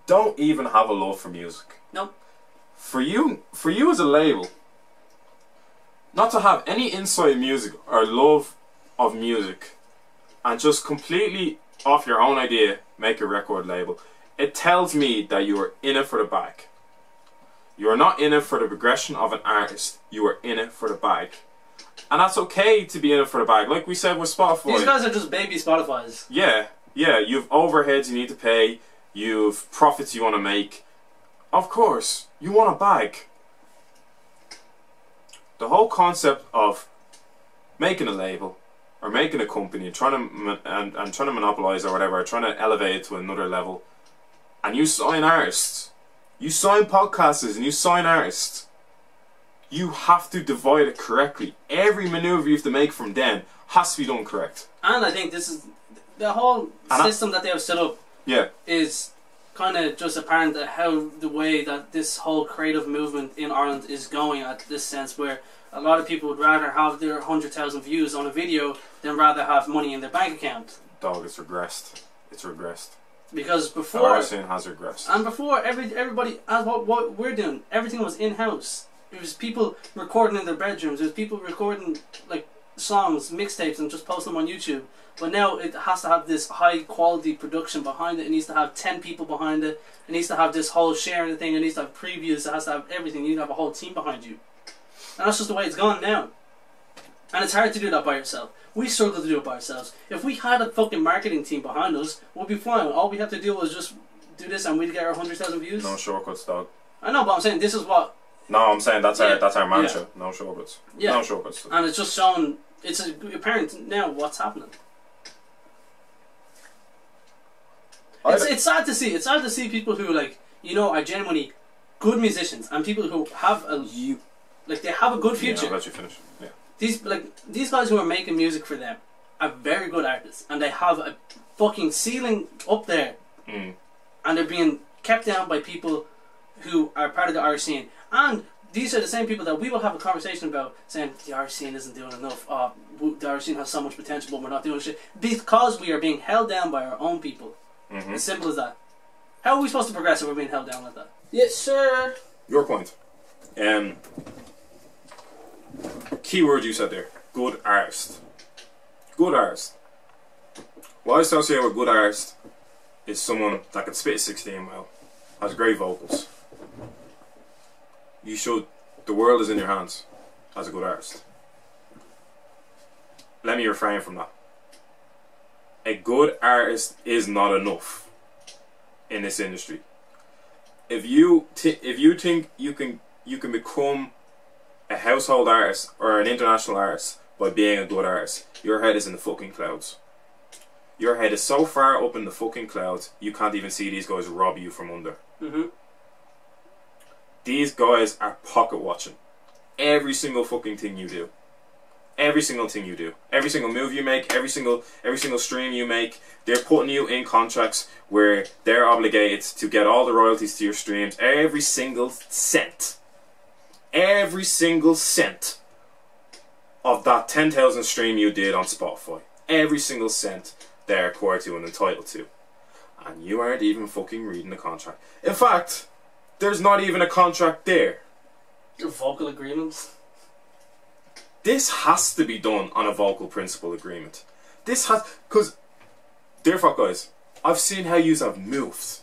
don't even have a love for music. Nope. For you as a label, not to have any insight in music or love of music and just completely off your own idea make a record label, it tells me that you are in it for the bag. You are not in it for the progression of an artist. You are in it for the bag. And that's okay to be in it for the bag. Like we said with Spotify. These guys are just baby Spotifys. Yeah. Yeah, you've overheads you need to pay, you've profits you want to make. Of course, you want a bag. The whole concept of making a label or making a company and trying to monopolize or whatever, or trying to elevate it to another level, and you sign artists, you sign podcasters, and you sign artists, you have to divide it correctly. Every maneuver you have to make from then has to be done correct. And I think this is the whole system that they have set up. Yeah, is kind of just apparent that how the way that this whole creative movement in Ireland is going, at this sense where a lot of people would rather have their 100,000 views on a video than rather have money in their bank account. Dog, it's regressed. It's regressed. Because before, our scene has regressed. And before, everybody, as what we're doing, everything was in-house. It was people recording in their bedrooms. It was people recording like songs, mixtapes, and just posting them on YouTube. But now it has to have this high quality production behind it. It needs to have 10 people behind it. It needs to have this whole sharing thing. It needs to have previews. It has to have everything. You need to have a whole team behind you. And that's just the way it's gone now. And it's hard to do that by yourself. We struggle to do it by ourselves. If we had a fucking marketing team behind us, we'd be fine. All we have to do was just do this and we'd get our 100,000 views. No shortcuts, dog. I know, but I'm saying this is what... No, I'm saying that's our mantra. Yeah. No shortcuts. Yeah. No shortcuts. And it's just showing... It's apparent now what's happening. It's sad to see. It's sad to see people who, like, you know, are genuinely good musicians and people who have they have a good future. Yeah, I'll let you finish. Yeah. These guys who are making music for them are very good artists, and they have a fucking ceiling up there, and they're being kept down by people who are part of the Irish scene. And these are the same people that we will have a conversation about, saying the Irish scene isn't doing enough. The Irish scene has so much potential, but we're not doing shit because we are being held down by our own people. As simple as that. How are we supposed to progress if we're being held down like that? Yes, sir. Your point. Key word you said there. Good artist. Good artist. What I associate with good artist is someone that can spit 16 well, has great vocals. You should. The world is in your hands as a good artist. Let me refrain from that. A good artist is not enough in this industry. If you think you can become a household artist or an international artist by being a good artist, your head is in the fucking clouds. Your head is so far up in the fucking clouds you can't even see these guys rob you from under. These guys are pocket watching every single fucking thing you do. Every single thing you do, every single move you make, every single stream you make, they're putting you in contracts where they're obligated to get all the royalties to your streams. Every single cent of that 10,000 stream you did on Spotify, every single cent they're acquired to and entitled to, and you aren't even fucking reading the contract. In fact, there's not even a contract there. Your vocal agreements. This has to be done on a vocal principle agreement. This has, because, dear-fach guys, I've seen how yous have moved.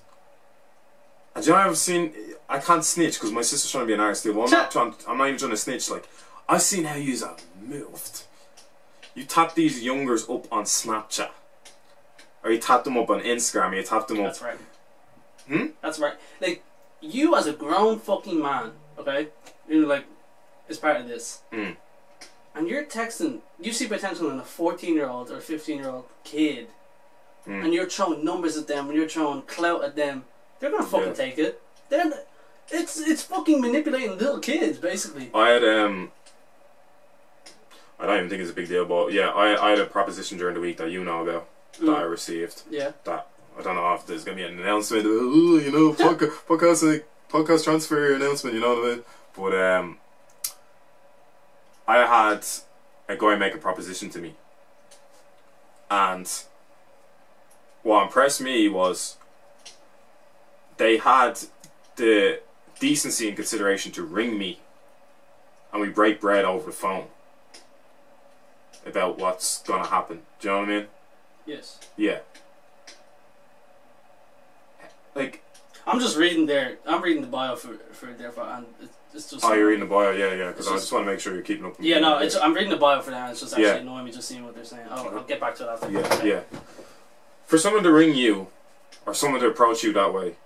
And you know, I've seen, I can't snitch because my sister's trying to be an artist too. Well, I'm not even trying to snitch. Like, I've seen how yous have moved. You tap these youngers up on Snapchat, or you tap them up on Instagram, or you tap them up. That's right. That's right. Like, you as a grown fucking man, okay, you're like, is part of this. And you're texting, you see potential in a 14-year-old or 15-year-old kid, and you're throwing numbers at them, and you're throwing clout at them, they're gonna fucking take it. Then it's fucking manipulating little kids, basically. I had I don't even think it's a big deal, but yeah, I had a proposition during the week that you know about that I received. Yeah. That I don't know if there's gonna be an announcement. You know, podcast transfer announcement. You know what I mean? But I had a guy make a proposition to me, and what impressed me was they had the decency and consideration to ring me, and we break bread over the phone about what's gonna happen. Do you know what I mean? Yes. Yeah. Like, I'm just reading I'm reading the bio for dear-fach, and it's just. Oh, you're reading the bio, yeah, because I just want to make sure you're keeping up with me. I'm reading the bio for that, and it's just actually annoying me just seeing what they're saying. I'll get back to that after. Yeah. For someone to ring you, or someone to approach you that way,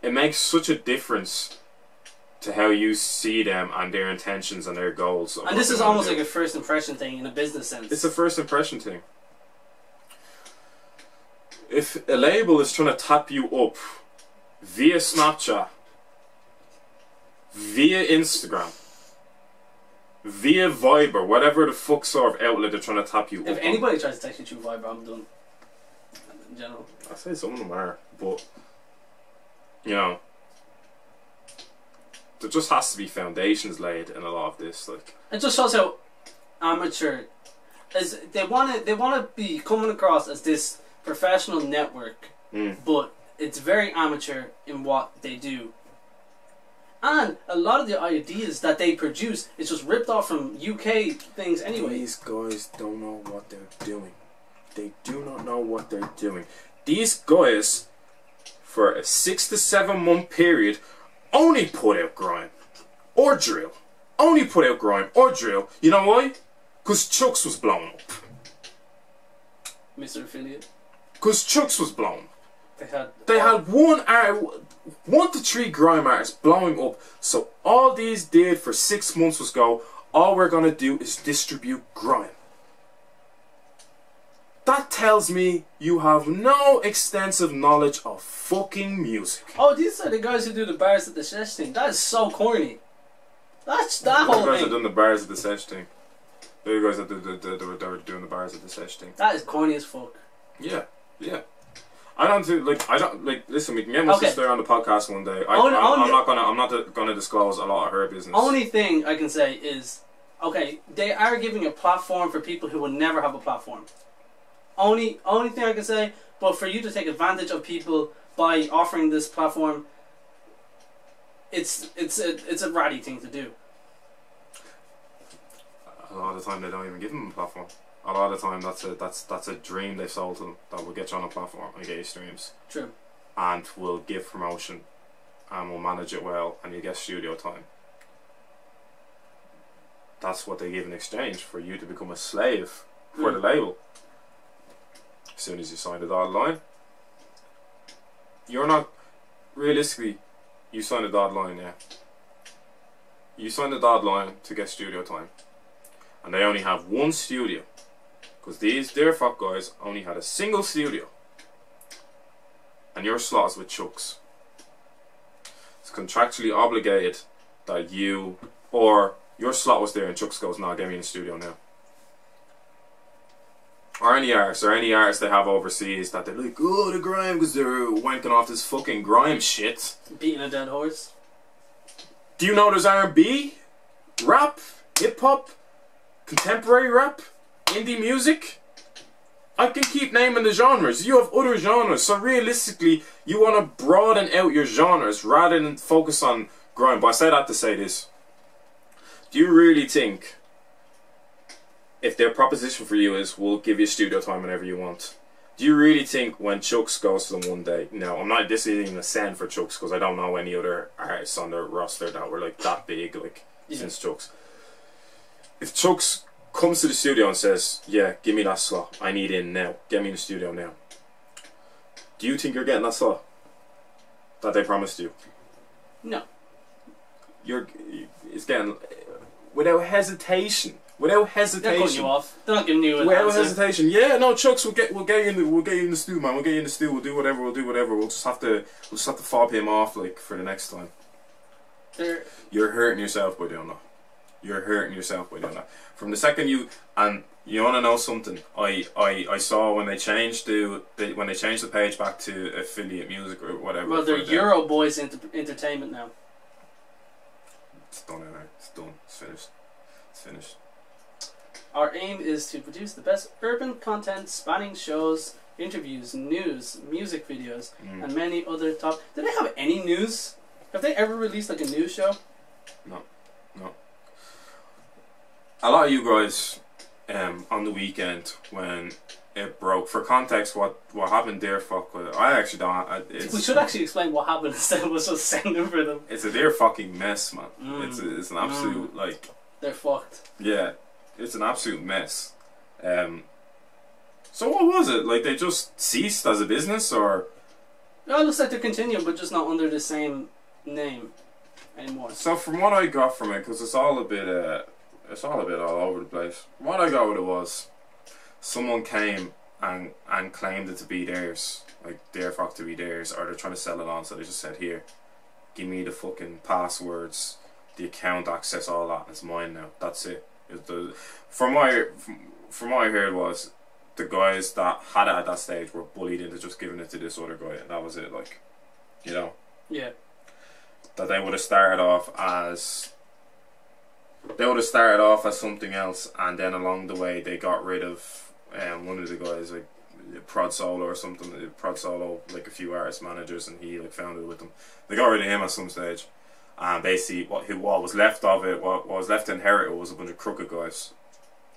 it makes such a difference to how you see them and their intentions and their goals. And this is almost like a first impression thing in a business sense. It's a first impression thing. If a label is trying to tap you up via Snapchat, via Instagram, via Viber, whatever the fuck sort of outlet they're trying to tap you up. If anybody tries to text you through Viber, I'm done. In general. I say some of them are, but you know, there just has to be foundations laid in a lot of this. Like, it just shows how amateur is. They want to be coming across as this professional network, but it's very amateur in what they do. And a lot of the ideas that they produce is just ripped off from UK things anyway. These guys don't know what they're doing. They do not know what they're doing. These guys, for a 6 to 7 month period, only put out grime or drill. Only put out grime or drill. You know why? Because Chucks was blown up. Mr. Affiliate. Because Chucks was blown. They had 1 to 3 grime artists blowing up. So all these did for 6 months was go, all we're gonna do is distribute grime. That tells me you have no extensive knowledge of fucking music. Oh, these are the guys who do the bars at the sesh thing. That is so corny. That's that whole thing. The guys that done the bars at the sesh thing. The guys that were doing the bars at the sesh thing. That is corny as fuck. Yeah, yeah. I don't listen, we can get my sister on the podcast one day. I'm not gonna disclose a lot of her business. Only thing I can say is, okay, they are giving a platform for people who will never have a platform. Only thing I can say, but for you to take advantage of people by offering this platform, it's a ratty thing to do. A lot of the time they don't even give them a platform. A lot of the time that's a dream they've sold to them, that will get you on a platform and get you streams. True. And will give promotion and will manage it well and you get studio time. That's what they give in exchange for you to become a slave for the label. As soon as you sign the dotted line, you're not realistically. You sign the dotted line, yeah. You sign the dotted line to get studio time, and they only have one studio, because these dear-fach guys only had a single studio, and your slot is with Chucks. It's contractually obligated that you, or your slot was there, and Chucks goes, "No, get me in the studio now." Or any artists they have overseas that they're like, oh, the grime, because they're wanking off this fucking grime shit. Beating a dead horse. Do you know there's R&B, rap, hip-hop, contemporary rap, indie music? I can keep naming the genres. You have other genres, so realistically, you want to broaden out your genres rather than focus on grime. But I say that to say this. Do you really think, if their proposition for you is, we'll give you studio time whenever you want, do you really think when Chucks goes to them one day, this isn't even a send for Chucks because I don't know any other artists on their roster that were like that big since Chucks. If Chucks comes to the studio and says, yeah, give me that slot, I need in now, get me in the studio now, do you think you're getting that slot that they promised you? No. It's getting, without hesitation. They're cutting you off. They're not giving you an without answer. hesitation. Yeah, no, Chucks, we'll get you in the stew, man. We'll get you in the stew. We'll do whatever. We'll just have to fob him off for the next time. You're hurting yourself by doing that. From the second you want to know something, I saw when they changed the page back to affiliate music or whatever. Well, they're Euro Boys Entertainment now. It's done now. It's done. It's finished. Our aim is to produce the best urban content spanning shows, interviews, news, music videos, and many other top. Do they have any news? Have they ever released like a news show? No. A lot of you guys, on the weekend when it broke. For context, what happened there? I actually don't. We should actually explain what happened instead of us just sending for them. It's a dear fucking mess, man. It's an absolute They're fucked. Yeah. It's an absolute mess. So what was it? Like, they just ceased as a business, or? No, it looks like they're continuing, but just not under the same name anymore. So from what I got from it, because it's all a bit all over the place. What I got with it was, someone came and claimed it to be theirs, like dear-fach to be theirs, or they're trying to sell it on. So they just said, here, give me the fucking passwords, the account access, all that. It's mine now. That's it. From what I heard was, the guys that had it at that stage were bullied into just giving it to this other guy, and that was it. Like, you know. Yeah. That they would have started off as something else, and then along the way they got rid of one of the guys, like Prod Solo or something. Prod Solo, like a few artist managers, and he like founded with them. They got rid of him at some stage, and basically what was left of it, what was left to inherit it, was a bunch of crooked guys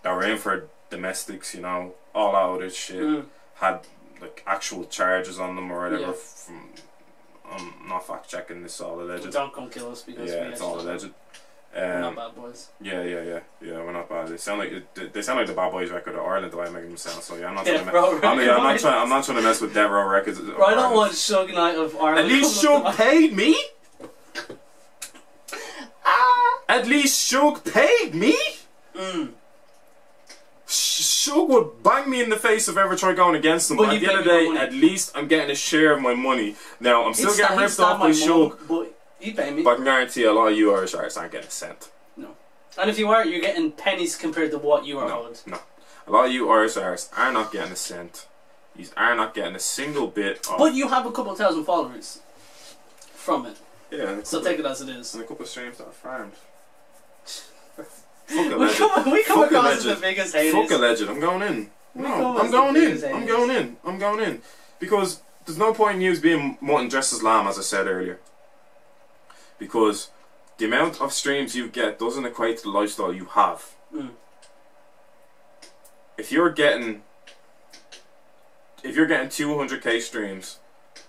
that were in for domestics, you know, all out of shit, had like actual charges on them or whatever. From I'm not fact checking this, all alleged. Don't come kill us because it's all alleged. We're not bad boys. Yeah, we're not bad. They sound like the Bad Boys record of Ireland, the way I make them sound. So yeah, I'm not trying to mess with Death Row Records. Bro, I don't want Shug Knight of Ireland. At least Shug paid me. At least Shug paid me. Shug would bang me in the face if I ever tried going against him. But at the end of the day, at least I'm getting a share of my money. Now, I'm still getting ripped off by Shug. But he pay me. But I can guarantee a lot of you Irish artists aren't getting a cent. No. And if you are, you're getting pennies compared to what you are owed. No. A lot of you Irish artists are not getting a cent. You are not getting a single bit of... But you have a couple thousand followers from it. Yeah. So take it as it is. And a couple of streams that are farmed. We come across as the biggest haters. Fuck a legend. I'm going in. No, I'm going in. Because there's no point in you being mutton dressed as lamb, as I said earlier. Because the amount of streams you get doesn't equate to the lifestyle you have. If you're getting 200k streams,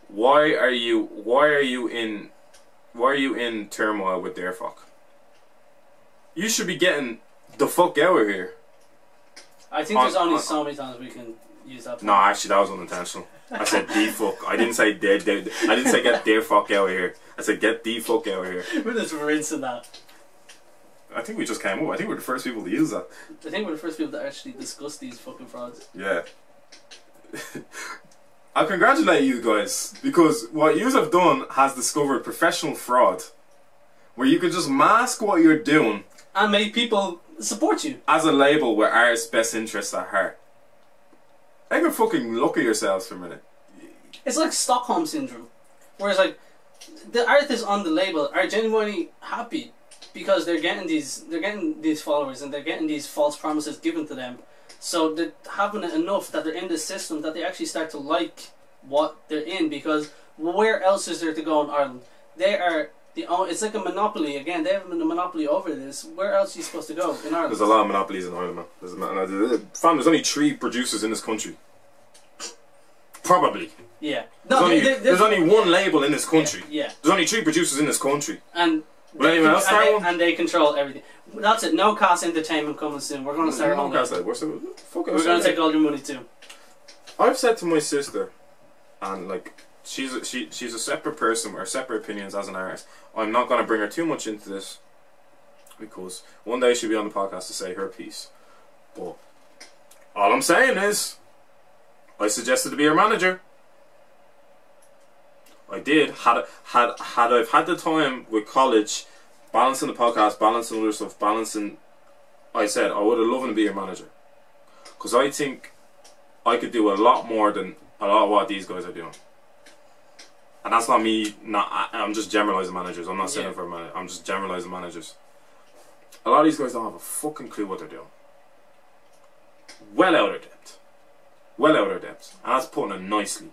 why are you in turmoil with dear-fach? You should be getting the fuck out of here. I think there's only so many times we can use that. No, actually, that was unintentional. I said the-fuck. I didn't say dead. I didn't say get dear-fach out of here. I said get the fuck out of here. We're just rinsing that. I think we just came up. I think we're the first people to use that. I think we're the first people to actually discuss these fucking frauds. Yeah. I congratulate you guys, because what you have done has discovered professional fraud, where you can just mask what you're doing and make people support you as a label with artists' best interests at heart. I can fucking look at yourselves for a minute. It's like Stockholm syndrome, whereas like the artists on the label are genuinely happy because they're getting these followers and they're getting these false promises given to them. So they're having it enough that they're in the system that they actually start to like what they're in, because where else is there to go in Ireland? They are it's like a monopoly again. They have a monopoly over this. Where else are you supposed to go in Ireland? There's a lot of monopolies in Ireland, man. There's only 3 producers in this country. Probably. Yeah. No, there's only one label in this country. Yeah. There's only 3 producers in this country. And they control everything. That's it. NoCast Entertainment coming soon. We're going to start on that. We're going to take all your money too. I've said to my sister, and like she's a separate person with separate opinions as an artist. I'm not going to bring her too much into this, because one day she'll be on the podcast to say her piece. But all I'm saying is, I suggested to be her manager. I did. Had I've had the time with college, balancing the podcast, balancing other stuff, I said I would have loved to be your manager, because I think I could do a lot more than a lot of what these guys are doing. And that's not me. I'm just generalising managers. I'm not saying it for a manager. I'm just generalising managers. A lot of these guys don't have a fucking clue what they're doing. Well out of depth. Well out of depth. And that's putting it nicely.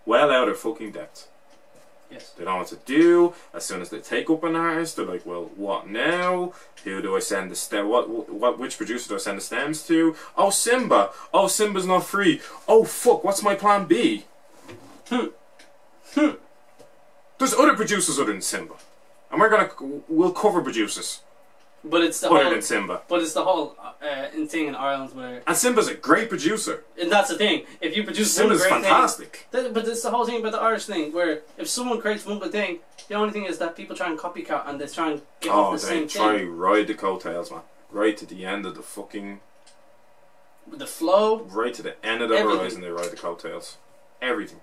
Well out of fucking depth. Yes. They don't know what to do. As soon as they take up an artist, they're like, well, what now? Who do I send the stem? Which producer do I send the stems to? Oh, Simba. Oh, Simba's not free. Oh, fuck, what's my plan B? There's other producers other than Simba. And we'll cover producers. But it's the other whole, than Simba. But it's the whole thing in Ireland where... And Simba's a great producer. And that's the thing. If you produce Simba's one great fantastic. thing... But it's the whole thing about the Irish thing, where if someone creates one good thing, the only thing is that people try and copycat and they try and get off the same thing. Oh, they try ride the coattails, man. Right to the end of the fucking... With the flow. Right to the end of the horizon, they ride the coattails. Everything.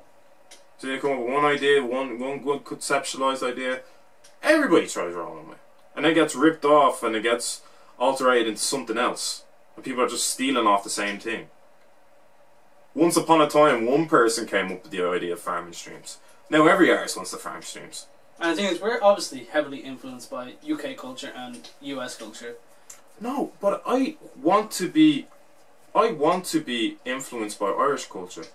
So they come up with one idea, one good conceptualized idea. Everybody tries rolling with it. And it gets ripped off and it gets alterated into something else. And people are just stealing off the same thing. Once upon a time, one person came up with the idea of farming streams. Now every artist wants to farm streams. And the thing is, we're obviously heavily influenced by UK culture and US culture. No, but I want to be influenced by Irish culture.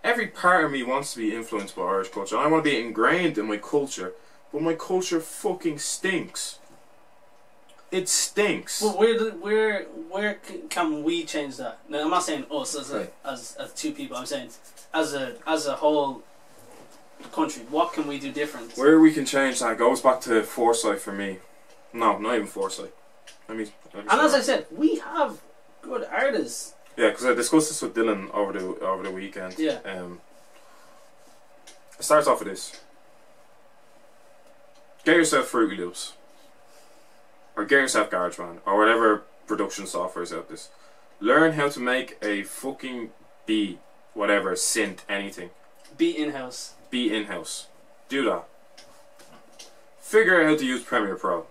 Every part of me wants to be influenced by Irish culture. I want to be ingrained in my culture. But my culture fucking stinks. It stinks. Well, where can we change that? Now, I'm not saying us as two people. I'm saying as a whole country. What can we do different? Where we can change that goes back to foresight for me. No, not even foresight. Let me and as I said, we have good artists. Yeah, because I discussed this with Dylan over the weekend. Yeah. It starts off with this. Get yourself Fruity Loops. Or get yourself GarageBand. Or whatever production software is out this. Learn how to make a fucking beat. Whatever, synth, anything. Beat in-house. Beat in-house. Do that. Figure out how to use Premiere Pro.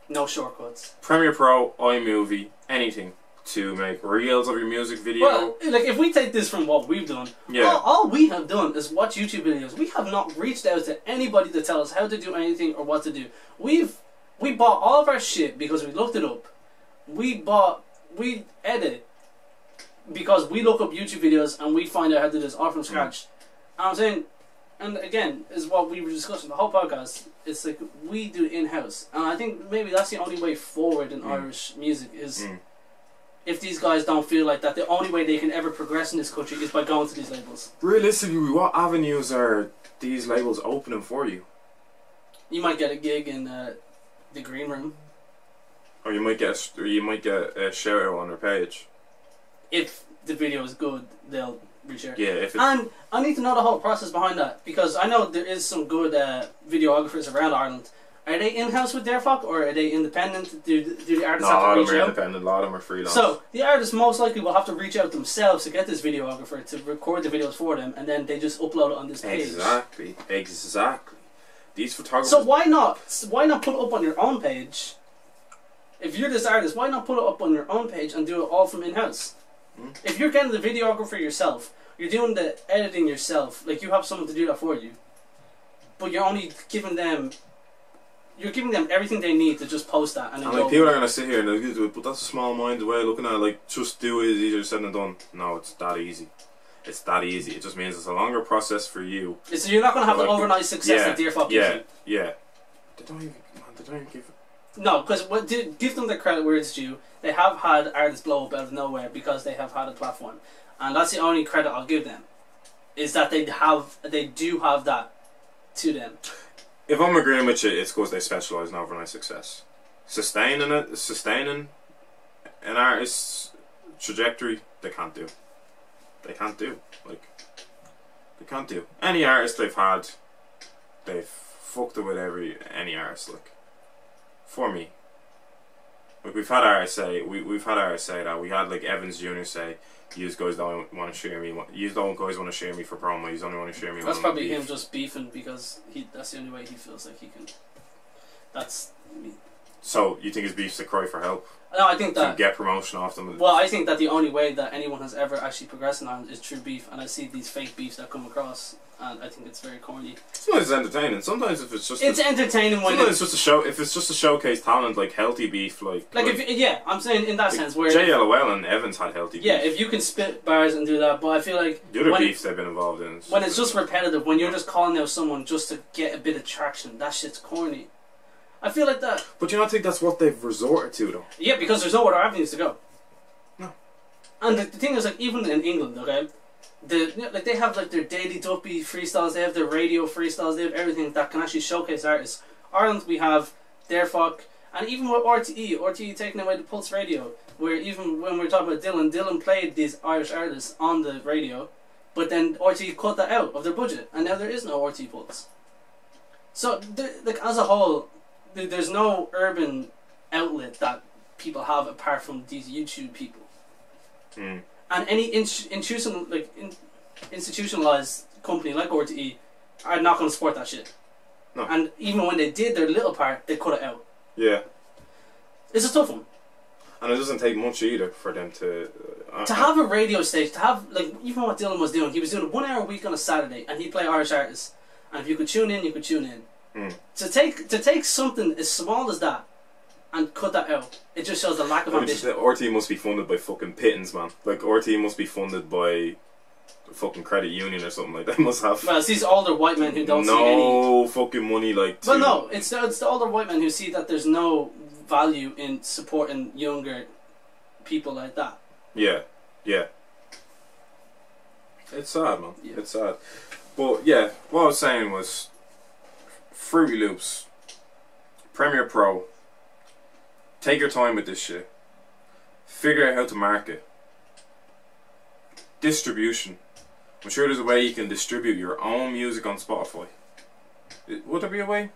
No shortcuts. Premiere Pro, iMovie, anything. To make reels of your music video. Well, like if we take this from what we've done, all we have done is watch YouTube videos. We have not reached out to anybody to tell us how to do anything or what to do. We bought all of our shit because we looked it up. We edit because we look up YouTube videos and we find out how to do this all from scratch. And I'm saying, and again, is what we were discussing the whole podcast. It's like we do in-house, and I think maybe that's the only way forward in Irish music is. If these guys don't feel like that, the only way they can ever progress in this country is by going to these labels. Realistically, what avenues are these labels opening for you? You might get a gig in the green room, or you might get a shout out on their page. If the video is good, they'll reach out. Yeah, and I need to know the whole process behind that because I know there is some good videographers around Ireland. Are they in-house with dear-fach or are they independent? Do the artists have to reach out? A lot of them are independent, a lot of them are freelance. So, the artists most likely will have to reach out themselves to get this videographer to record the videos for them and then they just upload it on this page. Exactly. These photographers... So why not put it up on your own page? If you're this artist, why not put it up on your own page and do it all from in-house? If you're getting the videographer yourself, you're doing the editing yourself, like you have someone to do that for you, but you're only giving them... You're giving them everything they need to just post that and then like people are going to sit here and they're going to do it, but that's a small-minded way of looking at it, like, just do it, it's easier said than done. No, it's that easy. It's that easy. It just means it's a longer process for you. So you're not going to have the overnight success that dear-fach gives you. Yeah. They don't even give it. No, because give them the credit where it's due. They have had artists blow up out of nowhere because they have had a platform. And that's the only credit I'll give them. Is that they do have that to them. If I'm agreeing with you, it's because they specialise in overnight success. Sustaining an artist's trajectory, they can't do. They can't do. Any artist they've had, they've fucked it with any artist, like. For me. Like, we've had artists say that. We had, like, Evans Jr. say, you guys don't want to share me. You guys want to share me for promo. You only want to share me. That's probably him just beefing because that's the only way he feels like he can. That's me. So you think his beef's to cry for help? No, I think that to get promotion off them. Well, I think that the only way that anyone has ever actually progressed in Ireland is through beef, and I see these fake beefs that come across, and I think it's very corny. Sometimes it's entertaining. Sometimes if it's just entertaining when it's just a show. If it's just a showcase talent, like healthy beef, I'm saying in that sense where JLOL and Evans had healthy beef. Yeah, if you can spit bars and do that, but I feel like the other beefs they've been involved in when it's just repetitive, when you're just calling out someone just to get a bit of traction, that shit's corny. I feel like that. But you don't think that's what they've resorted to, though? Yeah, because there's no other avenues to go. No. And the thing is, like, even in England, okay, they have like their Daily Duppy freestyles, they have their radio freestyles, they have everything that can actually showcase artists. Ireland, we have dear-fach, And even with RTE taking away the Pulse radio, where even when we're talking about Dylan played these Irish artists on the radio, but then RTE cut that out of their budget, and now there is no RTE Pulse. So, like, as a whole, there's no urban outlet that people have apart from these YouTube people. And any institutionalized company like RTE are not going to support that shit. No. And even when they did their little part, they cut it out. Yeah. It's a tough one. And it doesn't take much either for them to... to have a radio station, to have, like, even what Dylan was doing, he was doing a 1 hour a week on a Saturday, and he'd play Irish artists. And if you could tune in, you could tune in. To take something as small as that and cut that out, it just shows the lack of ambition. RTE must be funded by fucking pittance, man. Like, RTE must be funded by a fucking credit union or something like that. They must have... Well, it's these older white men who don't see any... No fucking money, like... Well, no, it's the older white men who see that there's no value in supporting younger people like that. Yeah, yeah. It's sad, man. Yeah. It's sad. But, yeah, what I was saying was... Fruity Loops, Premiere Pro, take your time with this shit. Figure out how to market. Distribution. I'm sure there's a way you can distribute your own music on Spotify. Would there be a way?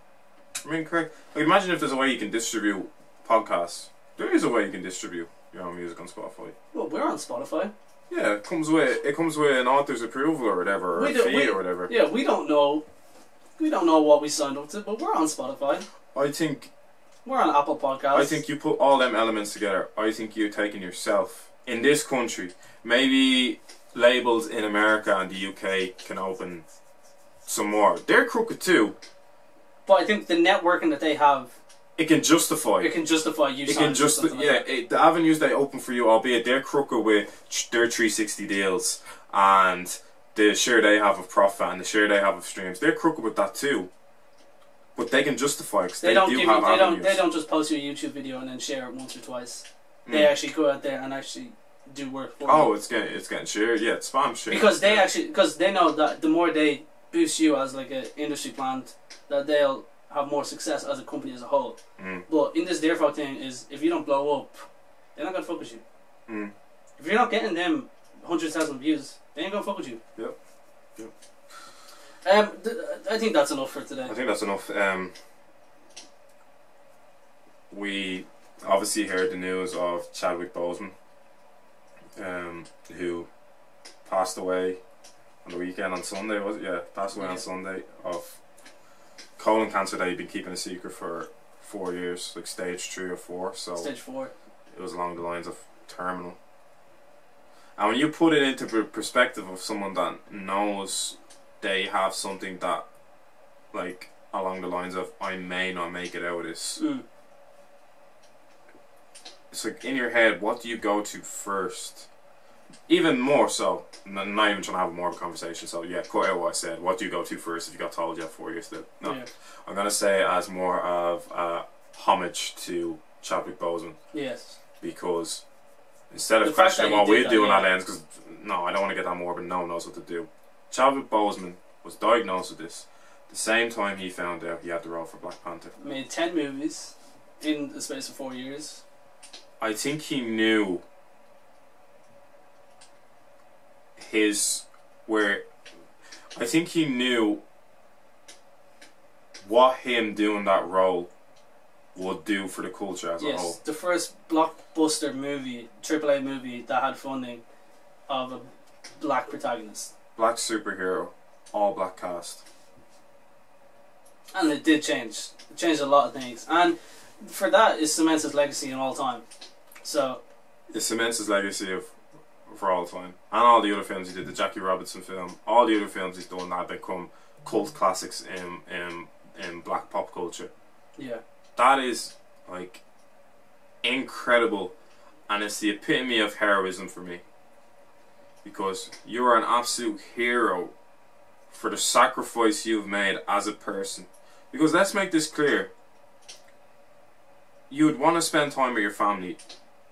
I mean, correct. Like, imagine if there's a way you can distribute podcasts. There is a way you can distribute your own music on Spotify. Well, we're on Spotify. Yeah, it comes with an author's approval or whatever, or a fee or whatever. Yeah, we don't know. We don't know what we signed up to, but we're on Spotify. I think... We're on Apple Podcasts. I think you put all them elements together. I think you're taking yourself, in this country, maybe labels in America and the UK can open some more. They're crooked too. But I think the networking that they have... It can justify. It can justify you signing something like that. The avenues they open for you, albeit they're crooked with their 360 deals and... the share they have of profit and the share they have of streams, they're crooked with that too. But they can justify because they don't just post your YouTube video and then share it once or twice. They actually go out there and actually do work for you. It's getting shared. Yeah, it's spam share. Because they know that the more they boost you as like an industry plant, that they'll have more success as a company as a whole. But in this dear-fach thing is, if you don't blow up, they're not gonna fuck with you. If you're not getting them 100,000 views, they ain't gonna fuck with you. Yep. I think that's enough for today. I think that's enough. We obviously heard the news of Chadwick Boseman, who passed away on the weekend on Sunday, was it? Yeah, passed away on Sunday of colon cancer that he'd been keeping a secret for 4 years, like stage 3 or 4. So stage 4. It was along the lines of terminal. And when you put it into perspective of someone that knows they have something that, like, along the lines of, I may not make it out of this. It's like, in your head, what do you go to first? Even more so, not even trying to have more of a conversation, so yeah, cut out what I said. What do you go to first if you got told you have 4 years to live? No. Yeah. I'm going to say as more of homage to Chadwick Boseman. Yes. Because... instead of questioning what we're doing at ends, because no, I don't want to get that morbid, no one knows what to do. Chadwick Boseman was diagnosed with this the same time he found out he had the role for Black Panther. Made 10 movies in the space of 4 years. I think he knew what him doing that role would do for the culture as a whole. Yes, the first blockbuster movie, AAA movie that had funding of a black protagonist. Black superhero, all black cast. And it did change. It changed a lot of things. And for that, it cements his legacy in all time. So... it cements his legacy for all time. And all the other films he did, the Jackie Robinson film, all the other films he's done that have become cult classics in black pop culture. Yeah. That is, like, incredible, and it's the epitome of heroism for me. Because you are an absolute hero for the sacrifice you've made as a person. Because let's make this clear. You would want to spend time with your family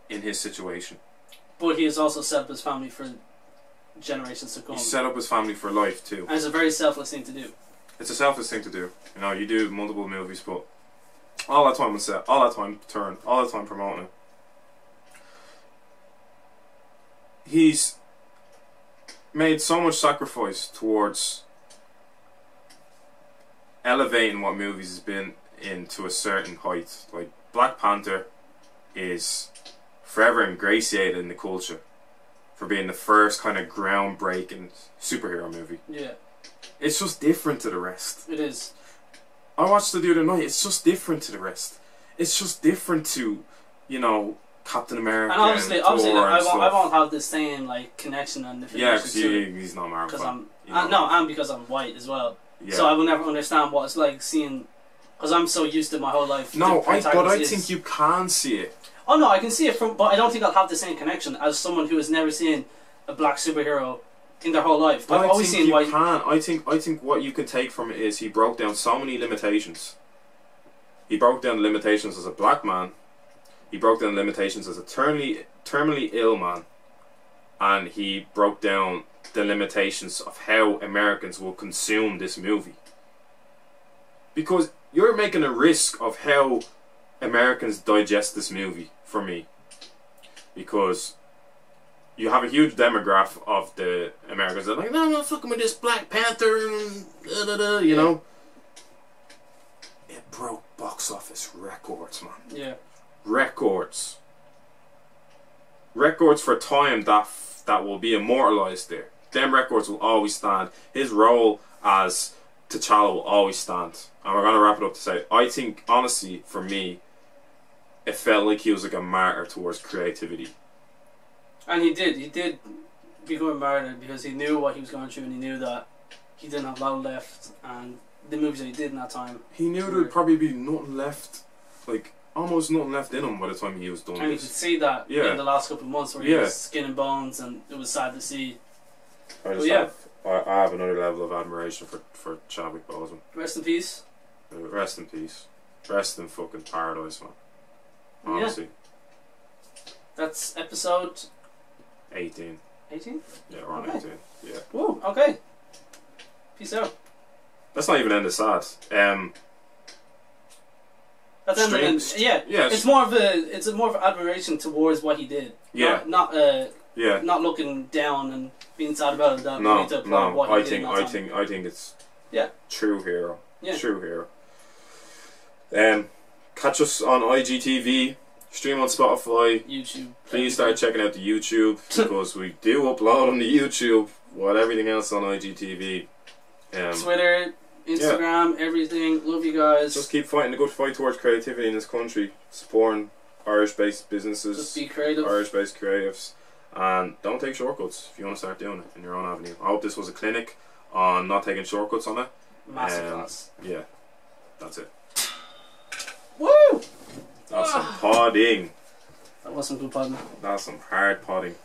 in his situation. But he has also set up his family for generations to come. He set up his family for life too. And it's a very selfless thing to do. It's a selfless thing to do. You know, you do multiple movies, but all that time on set, all that time touring, all that time promoting it. He's made so much sacrifice towards elevating what movies has been into a certain height. Like Black Panther is forever ingratiated in the culture for being the first kind of groundbreaking superhero movie. Yeah. It's just different to the rest. It is. I watched it the other night. It's just different to the rest. It's just different to, you know, Captain America. And obviously, I won't have the same like connection and the because he's not Marvel. And because I'm white as well. Yeah. So I will never understand what it's like seeing, because I'm so used to my whole life. No, but I think you can see it. Oh no, I can see it but I don't think I'll have the same connection as someone who has never seen a black superhero in their whole life. I've always seen white. I think what you can take from it is he broke down so many limitations. He broke down the limitations as a black man. He broke down the limitations as a terminally ill man, and he broke down the limitations of how Americans will consume this movie. Because you're making a risk of how Americans digest this movie for me. Because you have a huge demographic of the Americans that are like, no, I'm not fucking with this Black Panther and you know. It broke box office records, man. Yeah. Records for time that will be immortalized there. Them records will always stand. His role as T'Challa will always stand. And we're gonna wrap it up to say, I think honestly, for me, it felt like he was like a martyr towards creativity. And he did become a martyr because he knew what he was going through, and he knew that he didn't have a lot left, and the movies that he did in that time. He knew there'd probably be nothing left, like almost nothing left in him by the time he was done. And you could see that in the last couple of months where he was skin and bones, and it was sad to see. I have another level of admiration for Chadwick Boseman. Rest in peace. Rest in peace. Rest in fucking paradise, man. Honestly. Yeah. That's episode 18. 18? Yeah, we're on 18. Yeah. Whoa, okay. Peace out. Let's not even end it sad. It's more of an admiration towards what he did. Yeah. Not looking down and being sad about it. I think it's true hero. Yeah. True hero. Catch us on IGTV, stream on Spotify, YouTube. Please start checking out the YouTube because we do upload on the YouTube what everything else on IGTV. Twitter, Instagram, everything. Love you guys. Just keep fighting the good fight towards creativity in this country, supporting Irish-based businesses, just be creative. Irish-based creatives, and don't take shortcuts if you want to start doing it in your own avenue. I hope this was a clinic on not taking shortcuts on it. Massive class. Yeah, that's it. Woo! That's some podding. That was some good podding. That's some hard podding.